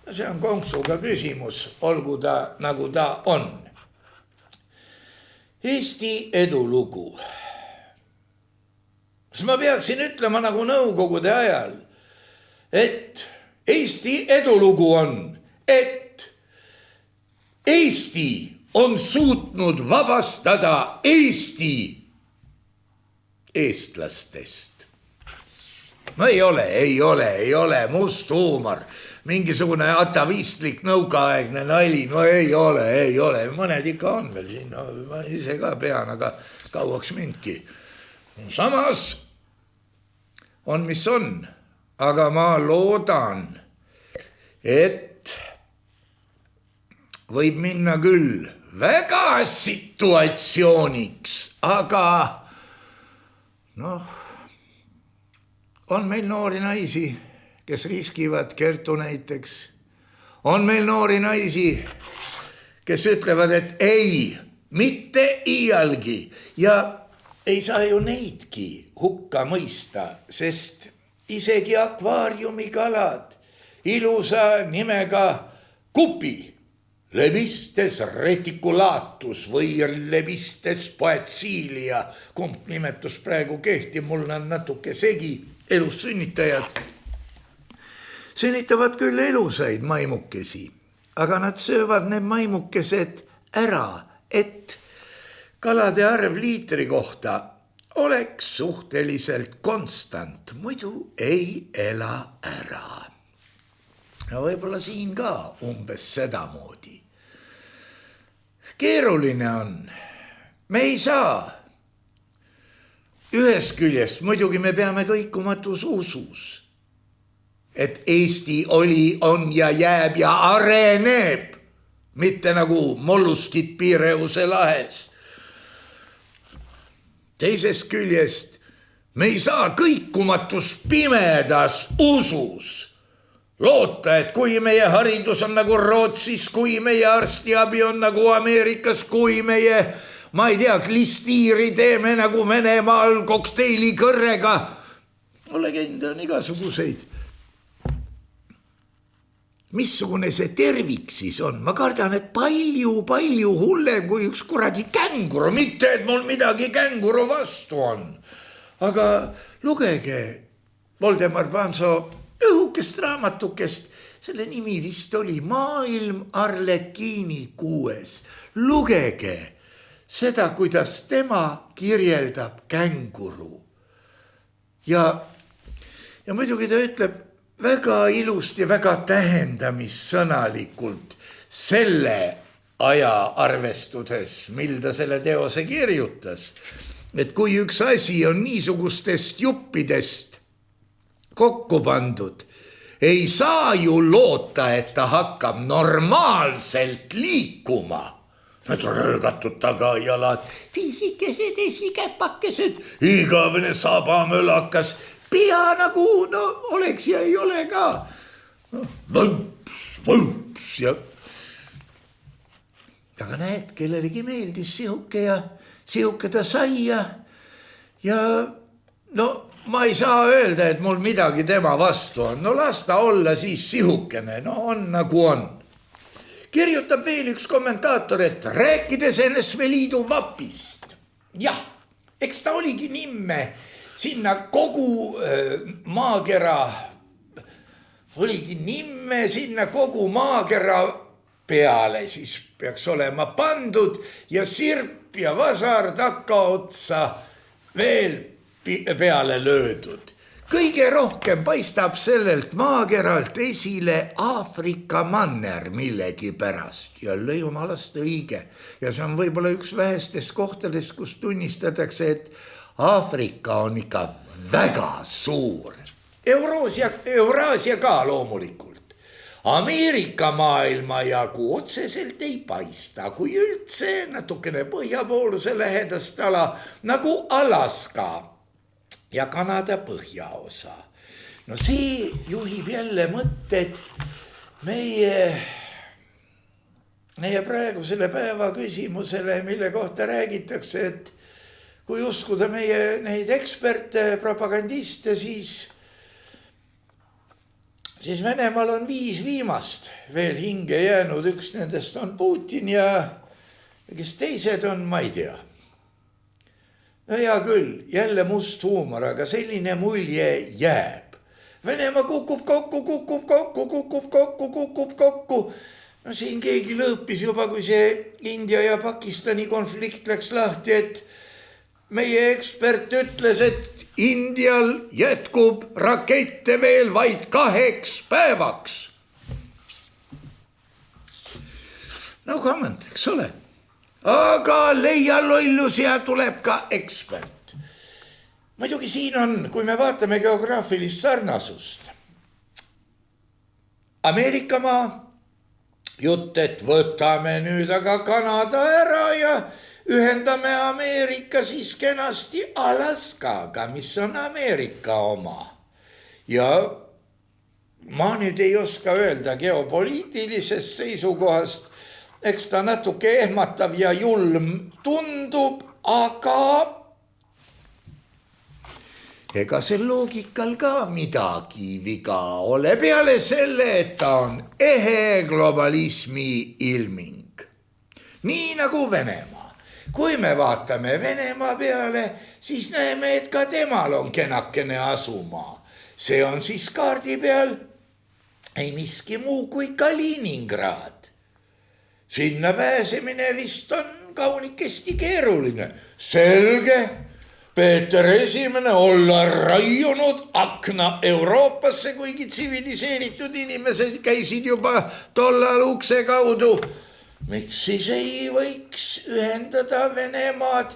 [SPEAKER 1] No see on konksuga küsimus, olgu ta nagu ta on. Eesti edulugu. Kas ma peaksin ütlema nagu nõukogude ajal, et Eesti edulugu on, et Eesti on suutnud vabastada Eesti eestlastest. No ei ole must huumor, mingisugune atavistlik nõukaaegne nali, no ei ole, mõned ikka on veel siin, no, ma ise ka pean, aga kauaks mindki. Samas on, mis on, aga ma loodan, et võib minna küll väga situatsiooniks, aga on meil noori naisi, kes riskivad, Kertu näiteks. On meil noori naisi, kes ütlevad, et ei, mitte iialgi. Ja ei saa ju neidki hukka mõista, sest isegi akvaariumikalad ilusa nimega kupi, Levistes reticulatus või Levistes poetsilia, kumb nimetus praegu kehtib, mul on natuke segi, elus sünnitajad. Sünnitavad küll elusaid maimukesi, aga nad söövad need maimukesed ära, et kalade arv liitri kohta oleks suhteliselt konstant, muidu ei ela ära. Ja võib-olla siin ka umbes sedamoodi. Keeruline on. Me ei saa. Ühest küljest muidugi me peame kõikumatus usus, et Eesti oli, on ja jääb ja areneb, mitte nagu molluskid Piireuse lahes. Teisest küljest me ei saa kõikumatus pimedas usus loota, et kui meie haridus on nagu Rootsis, kui meie arstiabi on nagu Ameerikas, kui meie, ma ei tea, klistiiri teeme nagu Venemaal kokteili kõrrega. Legende on igasuguseid. Missugune see tervik siis on? Ma kardan, et palju hullem kui üks kuradi känguru. Mitte, et mul midagi känguru vastu on. Aga lugege Voldemar Panso õhukest raamatukest selle nimi vist oli Maailm Arlekiini 6. Lugege seda, kuidas tema kirjeldab känguru. Ja muidugi ta ütleb väga ilusti, väga tähendamissõnalikult selle aja arvestuses, mil ta selle teose kirjutas. Et kui üks asi on niisugustest juppidest kokku pandud, ei saa ju loota, et ta hakkab normaalselt liikuma. Need röögatud tagajalad, pisikesed esikäpakesed, igavene sabamölakas, pea nagu oleks ja ei ole ka. Võlps ja... Aga näed, kellelegi meeldis sihuke ja sihuke ta sai ja ma ei saa öelda, et mul midagi tema vastu on. Las ta olla siis sihukene, on nagu on. Kirjutab veel üks kommentaator, et rääkides NSV Liidu vapist. Jah, eks ta oligi nimme sinna kogu maakera peale siis peaks olema pandud ja sirp ja vasar takkaotsa veel peale löödud. Kõige rohkem paistab sellelt maakeralt esile Aafrika manner millegi pärast. Jälle jumalast õige. Ja see on võib-olla üks vähestest kohtadest, kus tunnistatakse, et Aafrika on ikka väga suur. Euraasia ka loomulikult. Ameerika maailma jagu otseselt ei paista, kui üldse natukene põhjapooluse lähedast ala nagu Alaska ja Kanada põhjaosa. See juhib jälle mõtted meie praegusele päeva küsimusele, mille kohta räägitakse, et kui uskuda meie neid eksperte, propagandiste, siis Venemaal on 5 viimast veel hinge jäänud, üks nendest on Putin ja kes teised on, ma ei tea. Hea küll, jälle must huumor, aga selline mulje jääb. Venemaa kukub kokku. Siin keegi lõõpis juba, kui see India ja Pakistani konflikt läks lahti, et meie ekspert ütles, et Indial jätkub rakette veel vaid 2 päevaks. No comment, eks ole. Aga leia lollus ja tuleb ka ekspert. Muidugi siin on, kui me vaatame geograafilist sarnasust. Ameerikamaa jutt, et võtame nüüd aga Kanada ära ja ühendame Ameerika siis kenasti Alaskaga, mis on Ameerika oma. Ja ma nüüd ei oska öelda geopoliitilisest seisukohast, eks ta natuke ehmatav ja julm tundub, aga ega see loogikal ka midagi viga ole peale selle, et ta on ehe globalismi ilming. Nii nagu Venemaa. Kui me vaatame Venemaa peale, siis näeme, et ka temal on kenakene asumaa. See on siis kaardi peal ei miski muu kui Kaliningrad. Sinna pääsemine vist on kaunikesti keeruline. Selge, Peeter Esimene olla raiunud akna Euroopasse, kuigi tsiviliseeritud inimesed käisid juba tollal ukse kaudu. Miks siis ei võiks ühendada Venemaad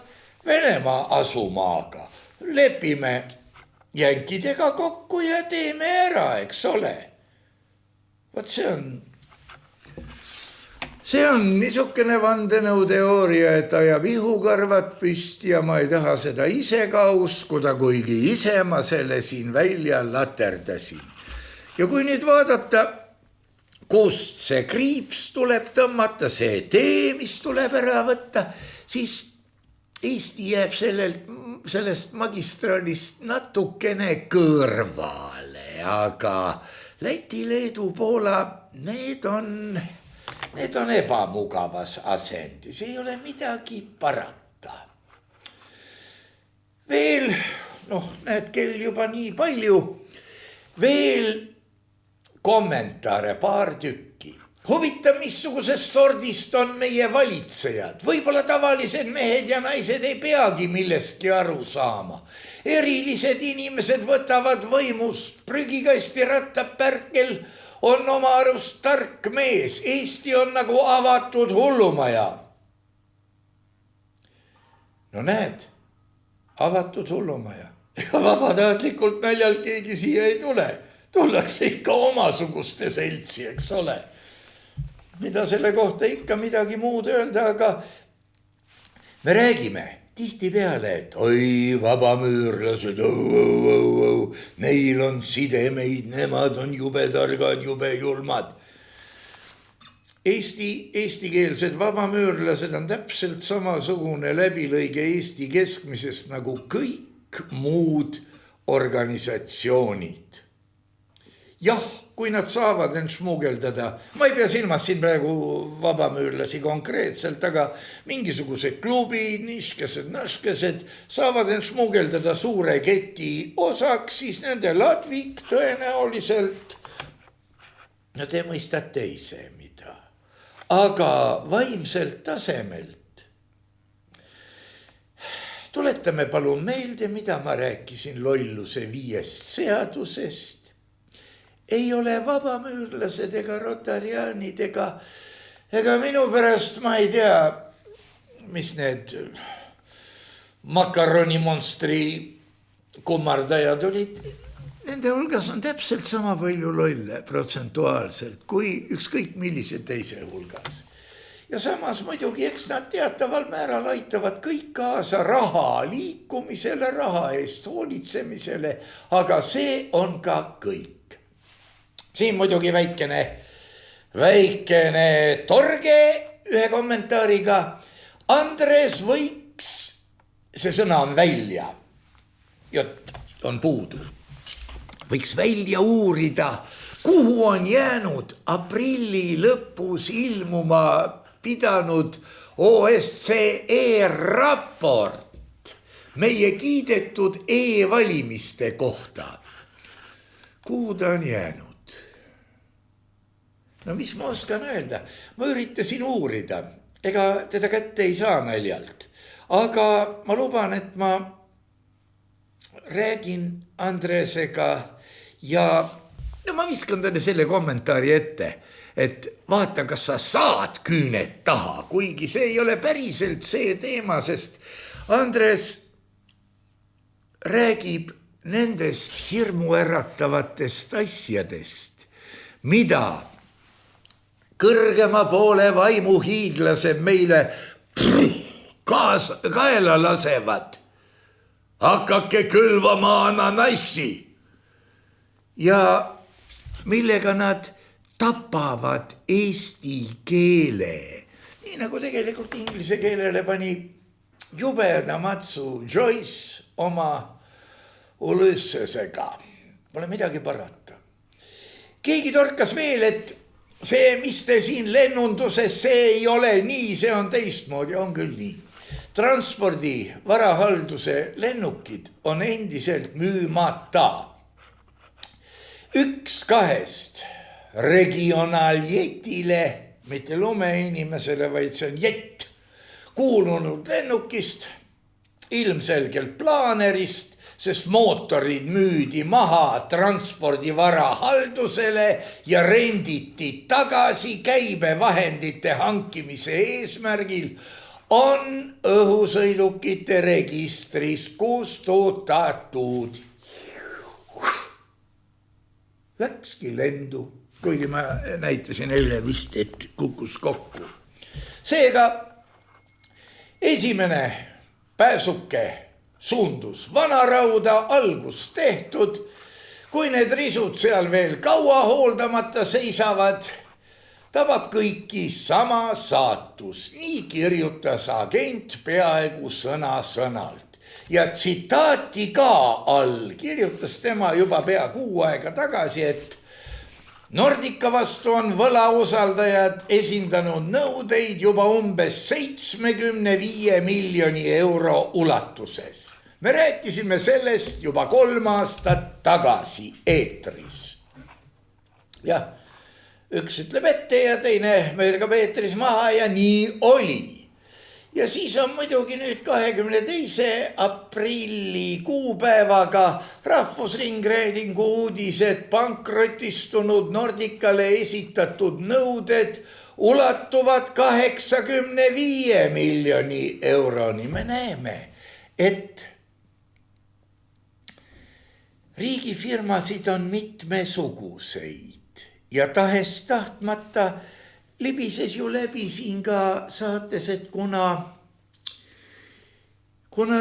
[SPEAKER 1] Venemaa asumaaga? Lepime jänkidega kokku ja teeme ära, eks ole. Vot see on niisugune vandenõuteooria, et ajab ihukarvad püsti ja ma ei taha seda ise ka uskuda, kuigi ise ma selle siin välja laterdasin. Ja kui nüüd vaadata, kust see kriips tuleb tõmmata, see tee, mis tuleb ära võtta, siis Eesti jääb sellest magistraalist natukene kõrvale, aga Läti, Leedu, Poola, need on ebamugavas asendis, ei ole midagi parata. Veel, näed, kell juba nii palju, veel kommentaare paar tükki. Huvitav, missugusest sordist on meie valitsejad. Võib-olla tavalised mehed ja naised ei peagi millestki aru saama. Erilised inimesed võtavad võimust. Prügikasti Rattapärkel on oma arust tark mees. Eesti on nagu avatud hullumaja. No näed, avatud hullumaja. Ega vabatahtlikult naljalt keegi siia ei tule. Tullakse ikka omasuguste seltsi, eks ole. Mida selle kohta ikka midagi muud öelda, aga me räägime tihti peale, et oi, vabamüürlased, neil on sidemeid, nemad on jube targad, jube julmad. Eestikeelsed vabamüürlased on täpselt samasugune läbilõige Eesti keskmisest nagu kõik muud organisatsioonid. Jah, kui nad saavad end šmugeldada, ma ei pea silmas siin praegu vabamüürlasi konkreetselt, aga mingisugused klubid, niškesed, naškesed saavad end šmugeldada suure keti osaks, siis nende ladvik tõenäoliselt, no te mõistate ise mida, aga vaimselt tasemelt. Tuletame palun meelde, mida ma rääkisin lolluse 5 seadusest. Ei ole vabamüürlased ega rotariaanid ega minu pärast ma ei tea, mis need makaronimonstri kummardajad olid. Nende hulgas on täpselt sama palju lolle protsentuaalselt kui ükskõik millise teise hulgas. Ja samas muidugi, eks nad teataval määral aitavad kõik kaasa raha liikumisele, raha eest hoolitsemisele, aga see on ka kõik. Siin muidugi väikene torge ühe kommentaariga. Andres võiks, see sõna on välja, jutt on puudu, võiks välja uurida, kuhu on jäänud aprilli lõpus ilmuma pidanud OSCE raport meie kiidetud e-valimiste kohta. Kuhu ta on jäänud? No mis ma oskan öelda? Ma üritasin uurida, ega teda kätte ei saa naljalt. Aga ma luban, et ma räägin Andresega ja ma viskan talle selle kommentaari ette, et vaata, kas sa saad küüned taha, kuigi see ei ole päriselt see teema, sest Andres räägib nendest hirmuäratavatest asjadest, mida kõrgema poole vaimuhiidlased meile kaela lasevad. Hakake külvama ananassi. Ja millega nad tapavad eesti keele. Nii nagu tegelikult inglise keelele pani jubeda matsu Joyce oma Ulyssesega. Pole midagi parata. Keegi torkas veel, et see, mis te siin lennunduses, see ei ole nii, see on teistmoodi, on küll nii. Transpordi varahalduse lennukid on endiselt müümata. 1-2 regionaaljetile, mitte lumeinimesele, vaid see on jett, kuulunud lennukist, ilmselgelt plaanerist, sest mootorid müüdi maha transpordivara haldusele ja renditi tagasi käibevahendite hankimise eesmärgil, on õhusõidukite registris kustutatud. Läkski lendu, kuigi ma näitasin eile vist, et kukkus kokku. Seega esimene pääsuke suundus vanarauda, algus tehtud. Kui need risud seal veel kaua hooldamata seisavad, tabab kõiki sama saatus. Nii kirjutas agent peaaegu sõna-sõnalt. Ja tsitaati ka all kirjutas tema juba pea 6 aega tagasi, et Nordica vastu on võlausaldajad esindanud nõudeid juba umbes 75 miljoni euro ulatuses. Me rääkisime sellest juba 3 aastat tagasi eetris. jah, üks ütleb ette ja teine mörgab eetris maha ja nii oli. Ja siis on muidugi nüüd 22. aprilli kuupäevaga Rahvusringhäälingu uudised pankrotistunud Nordicale esitatud nõuded ulatuvad 85 miljoni euroni. Me näeme, et riigifirmasid on mitmesuguseid ja tahes tahtmata libises ju läbi siin ka saates, et kuna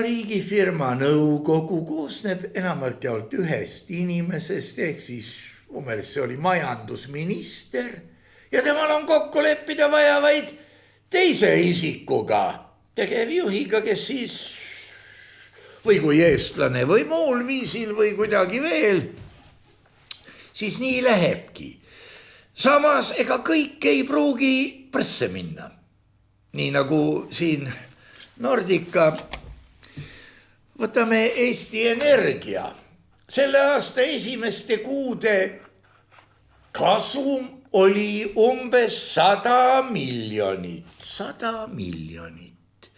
[SPEAKER 1] riigifirma nõukogu koosneb enamalt jaolt ühest inimesest, ehk siis meelest see oli majandusminister ja temal on kokku leppida vaja vaid teise isikuga, tegevjuhiga, kes siis või kui eestlane või muul viisil või kuidagi veel, siis nii lähebki. Samas ega kõik ei pruugi presse minna. Nii nagu siin Nordica, võtame Eesti Energia. Selle aasta esimeste kuude kasum oli umbes 100 miljonit. 100 miljonit.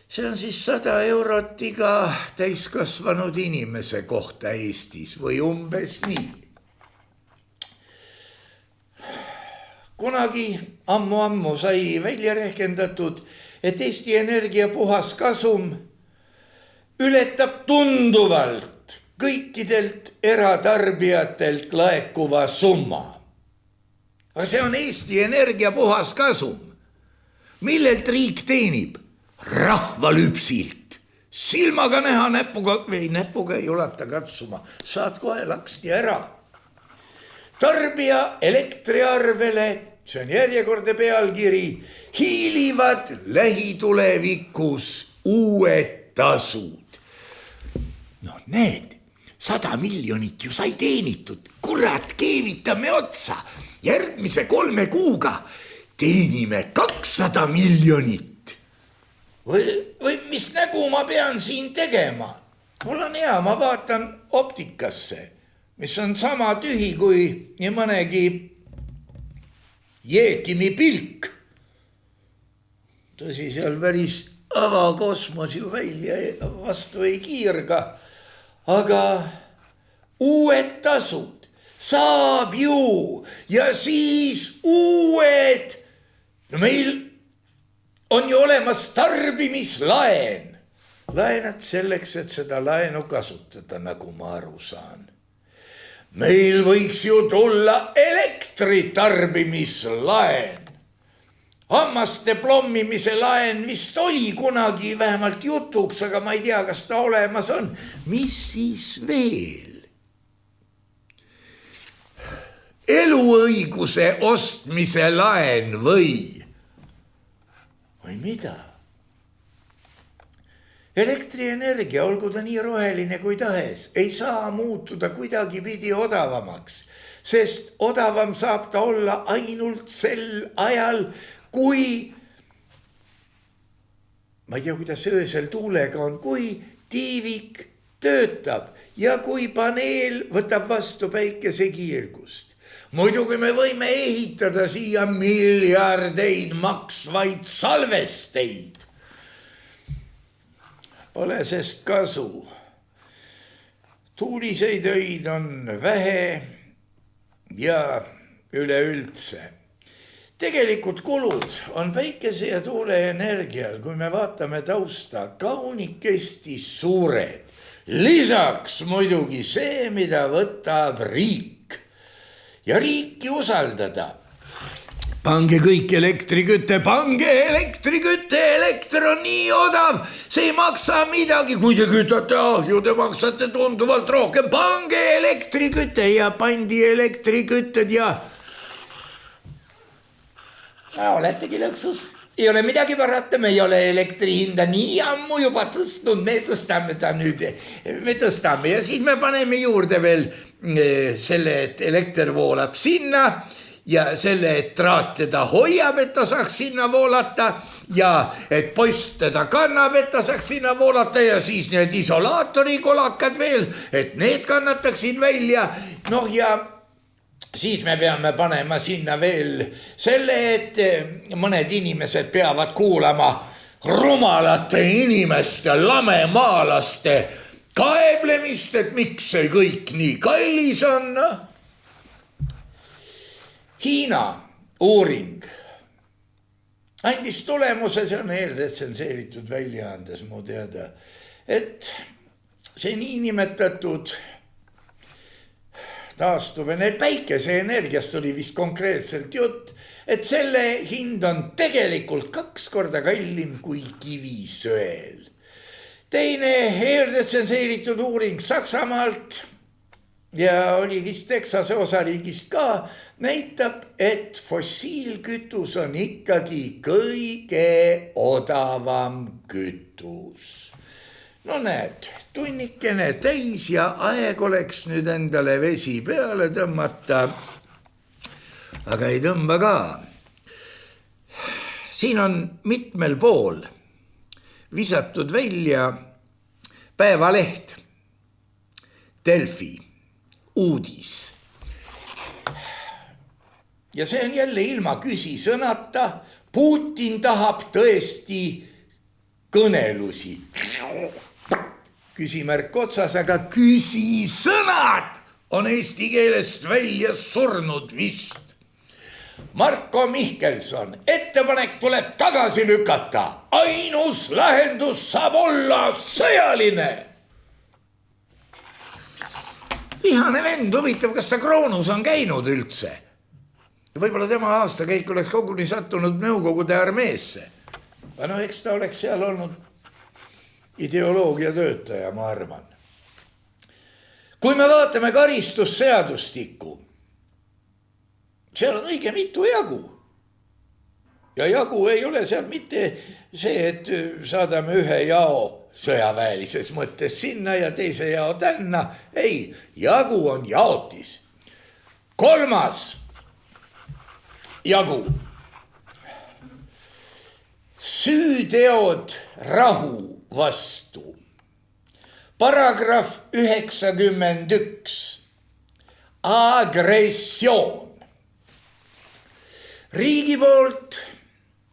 [SPEAKER 1] See on siis 100 eurot iga täiskasvanud inimese kohta Eestis või umbes nii. Kunagi ammu sai välja rehkendatud, et Eesti Energia puhas kasum ületab tunduvalt kõikidelt eratarbijatelt laekuva summa. Aga see on Eesti Energia puhas kasum. Millelt riik teenib? Rahvalüpsilt. Silmaga näha näpuga ei ulata katsuma. Saad kohe laksti ära. Tarbija elektriarvele, see on järjekordne pealkiri, hiilivad lähitulevikus uued tasud. No need, 100 miljonit ju sai teenitud, kurat, keevitame otsa. Järgmise 3 kuuga teenime 200 miljonit. Või mis nägu ma pean siin tegema? Mul on hea, ma vaatan optikasse, mis on sama tühi kui nii mõnegi Jeekimi pilk. Tõsi, seal päris avakosmos ju välja vastu ei kiirga, aga uued tasud saab ju ja siis uued. No meil on ju olemas tarbimislaen. Laenad selleks, et seda laenu kasutada, nagu ma aru saan. Meil võiks ju tulla elektritarbimislaen. Hammaste plommimise laen vist oli kunagi vähemalt jutuks, aga ma ei tea, kas ta olemas on. Mis siis veel? Eluõiguse ostmise laen või mida? Elektrienergia, olgu ta nii roheline kui tahes, ei saa muutuda kuidagi pidi odavamaks, sest odavam saab ta olla ainult sel ajal, kui, ma ei tea, kuidas öösel tuulega on, kui tiivik töötab ja kui paneel võtab vastu päikesekiirgust. Muidugi me võime ehitada siia miljardeid maksvaid salvesteid. Pole sest kasu. Tuuliseid öid on vähe ja üleüldse. Tegelikult kulud on päikese ja tuuleenergial, kui me vaatame tausta, kaunikesti suured. Lisaks muidugi see, mida võtab riik. Ja riiki usaldada. Pange kõik elektrikütte, elekter on nii odav, see ei maksa midagi, kui te kütate ahju, te maksate tunduvalt rohkem, pange elektrikütte ja pandi elektrikütted ja oletegi lõksus, ei ole midagi parata, me ei ole elektri hinda nii ammu juba tõstnud, me tõstame ta nüüd, me tõstame ja siis me paneme juurde veel selle, et elekter voolab sinna ja selle, et traat teda hoiab, et ta saaks sinna voolata ja et post teda kannab, et ta saaks sinna voolata ja siis need isolaatori kolakad veel, et need kannataksid välja. Noh ja siis me peame panema sinna veel selle, et mõned inimesed peavad kuulama rumalate inimeste, lamemaalaste kaeblemist, et miks see kõik nii kallis on. Hiina uuring andis tulemuse, see on eelretsenseeritud väljaandes mu teada, et see niinimetatud päikeseenergiast oli vist konkreetselt jutt, et selle hind on tegelikult 2 korda kallim kui kivisöel. Teine eelretsenseeritud uuring Saksamaalt ja oli vist Texase osariigist ka, näitab, et fossiilkütus on ikkagi kõige odavam kütus. No näed, tunnikene täis ja aeg oleks nüüd endale vesi peale tõmmata, aga ei tõmba ka. Siin on mitmel pool visatud välja päevaleht, Delfi, uudis. Ja see on jälle ilma küsisõnata, Putin tahab tõesti kõnelusi. Küsimärk otsas, aga küsisõnad on eesti keelest välja surnud vist. Marko Mihkelson, ettepanek tuleb tagasi lükata. Ainus lahendus saab olla sõjaline. Vihane vend, huvitav, kas ta Kroonus on käinud üldse? Võib-olla tema aastakäik oleks koguni sattunud Nõukogude armeesse. No eks ta oleks seal olnud ideoloogia töötaja, ma arvan. Kui me vaatame karistusseadustikku, seal on õige mitu jagu. Ja jagu ei ole seal mitte see, et saadame ühe jao sõjaväelises mõttes sinna ja teise jao tänna. Ei, jagu on jaotis. 3. jagu. Süüteod rahu vastu. Paragrahv 91. Agressioon. Riigi poolt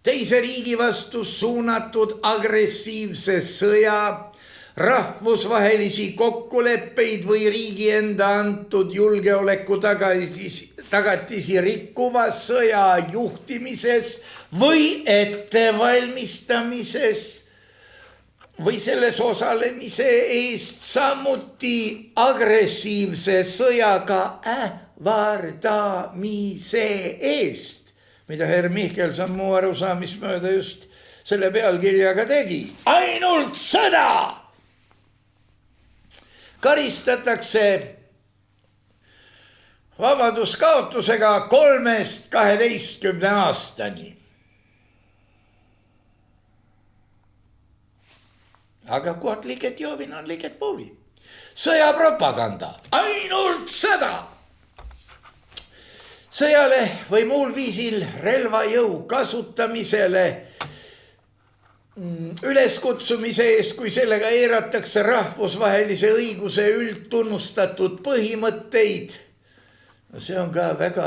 [SPEAKER 1] teise riigi vastu suunatud agressiivse sõja, rahvusvahelisi kokkuleppeid või riigi enda antud julgeoleku tagatisi rikkuva sõja juhtimises või ettevalmistamises või selles osalemise eest, samuti agressiivse sõjaga ähvardamise eest, mida herr Mihkelson muu arusaamismööda just selle pealkirjaga tegi. Ainult sõda karistatakse vabaduskaotusega 3–12 aastani. Aga kuat liiget joovin on liiget poovi. Sõjapropaganda, ainult sõda. Sõjale või muul viisil relvajõu kasutamisele üleskutsumise eest, kui sellega eiratakse rahvusvahelise õiguse üldtunnustatud põhimõtteid. See on ka väga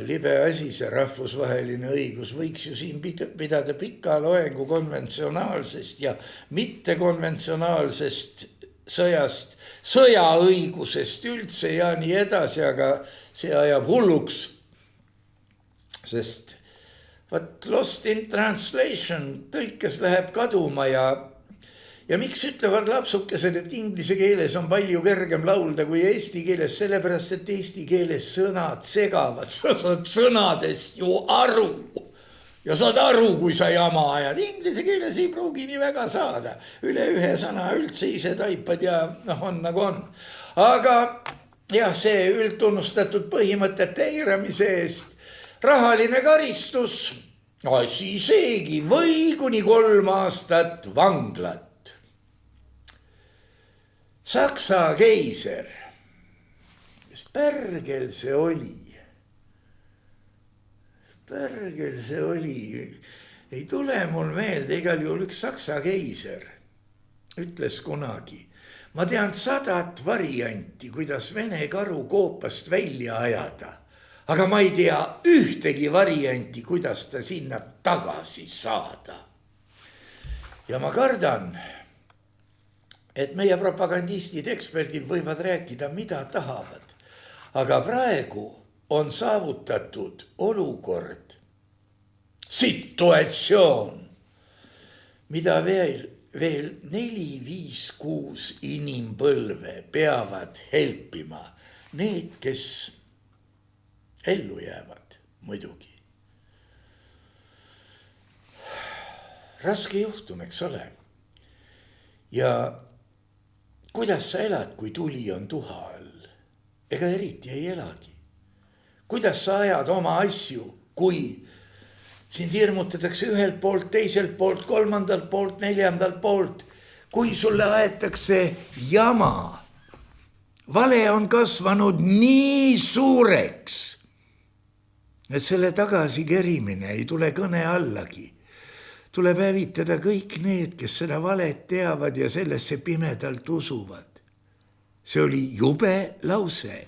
[SPEAKER 1] libe asi, see rahvusvaheline õigus. Võiks ju siin pidada pika loengu konventsionaalsest ja mittekonventsionaalsest sõjast, sõjaõigusest üldse ja nii edasi, aga see ajab hulluks. Sest lost in translation tõlkes läheb kaduma ja miks ütlevad lapsukesed, et inglise keeles on palju kergem laulda kui eesti keeles, sellepärast, et eesti keeles sõnad segavad, sa saad sõnadest ju aru ja saad aru, kui sa jama ajad. Inglise keeles ei pruugi nii väga saada, üle ühe sõna üldse ise taipad ja on nagu on. Aga jah, see üldtunnustatud põhimõtete eiramise eest rahaline karistus, asi seegi või kuni 3 aastat vanglat. Saksa keiser, kes pärgel see oli, ei tule mul meelde, igal juhul üks Saksa keiser ütles kunagi, ma tean 100 varianti, kuidas Vene karu koopast välja ajada. aga ma ei tea ühtegi varianti, kuidas ta sinna tagasi saada. Ja ma kardan, et meie propagandistid, eksperdid võivad rääkida, mida tahavad. Aga praegu on saavutatud olukord, situatsioon, mida veel 4, 5, 6 inimpõlve peavad helpima. Need, kes ellu jäävad muidugi. Raske juhtum, eks ole. Ja kuidas sa elad, kui tuli on tuha all? Ega eriti ei elagi. Kuidas sa ajad oma asju, kui sind hirmutatakse ühelt poolt, teiselt poolt, kolmandalt poolt, neljandalt poolt, kui sulle aetakse jama. Vale on kasvanud nii suureks, et selle tagasi kerimine ei tule kõne allagi. Tuleb hävitada kõik need, kes seda valet teavad ja sellesse pimedalt usuvad. See oli jube lause,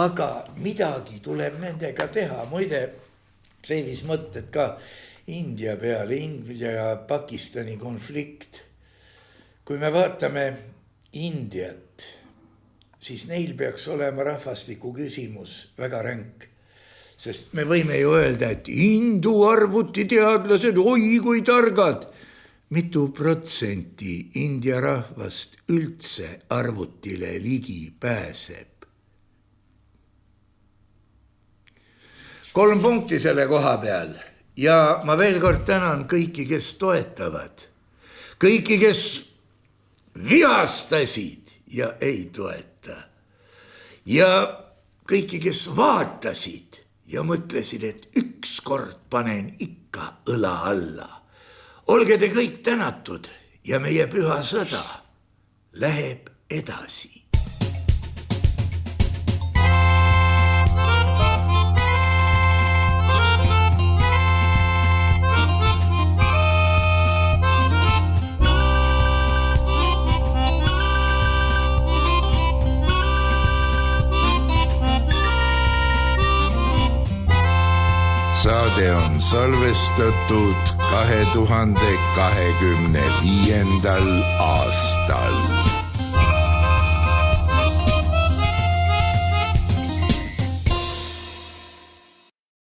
[SPEAKER 1] aga midagi tuleb nendega teha. Muide, see viis mõtted ka India peale, India ja Pakistani konflikt. Kui me vaatame Indiat, siis neil peaks olema rahvastiku küsimus väga ränk. Sest me võime ju öelda, et hindu arvutiteadlased, oi kui targad. Mitu protsenti India rahvast üldse arvutile ligi pääseb? 3 punkti selle koha peal. Ja ma veel kord tänan kõiki, kes toetavad. Kõiki, kes vihastasid ja ei toeta. Ja kõiki, kes vaatasid ja mõtlesid, et ükskord panen ikka õla alla. Olge te kõik tänatud ja meie püha sõda läheb edasi. Saade on salvestatud 2025. aastal.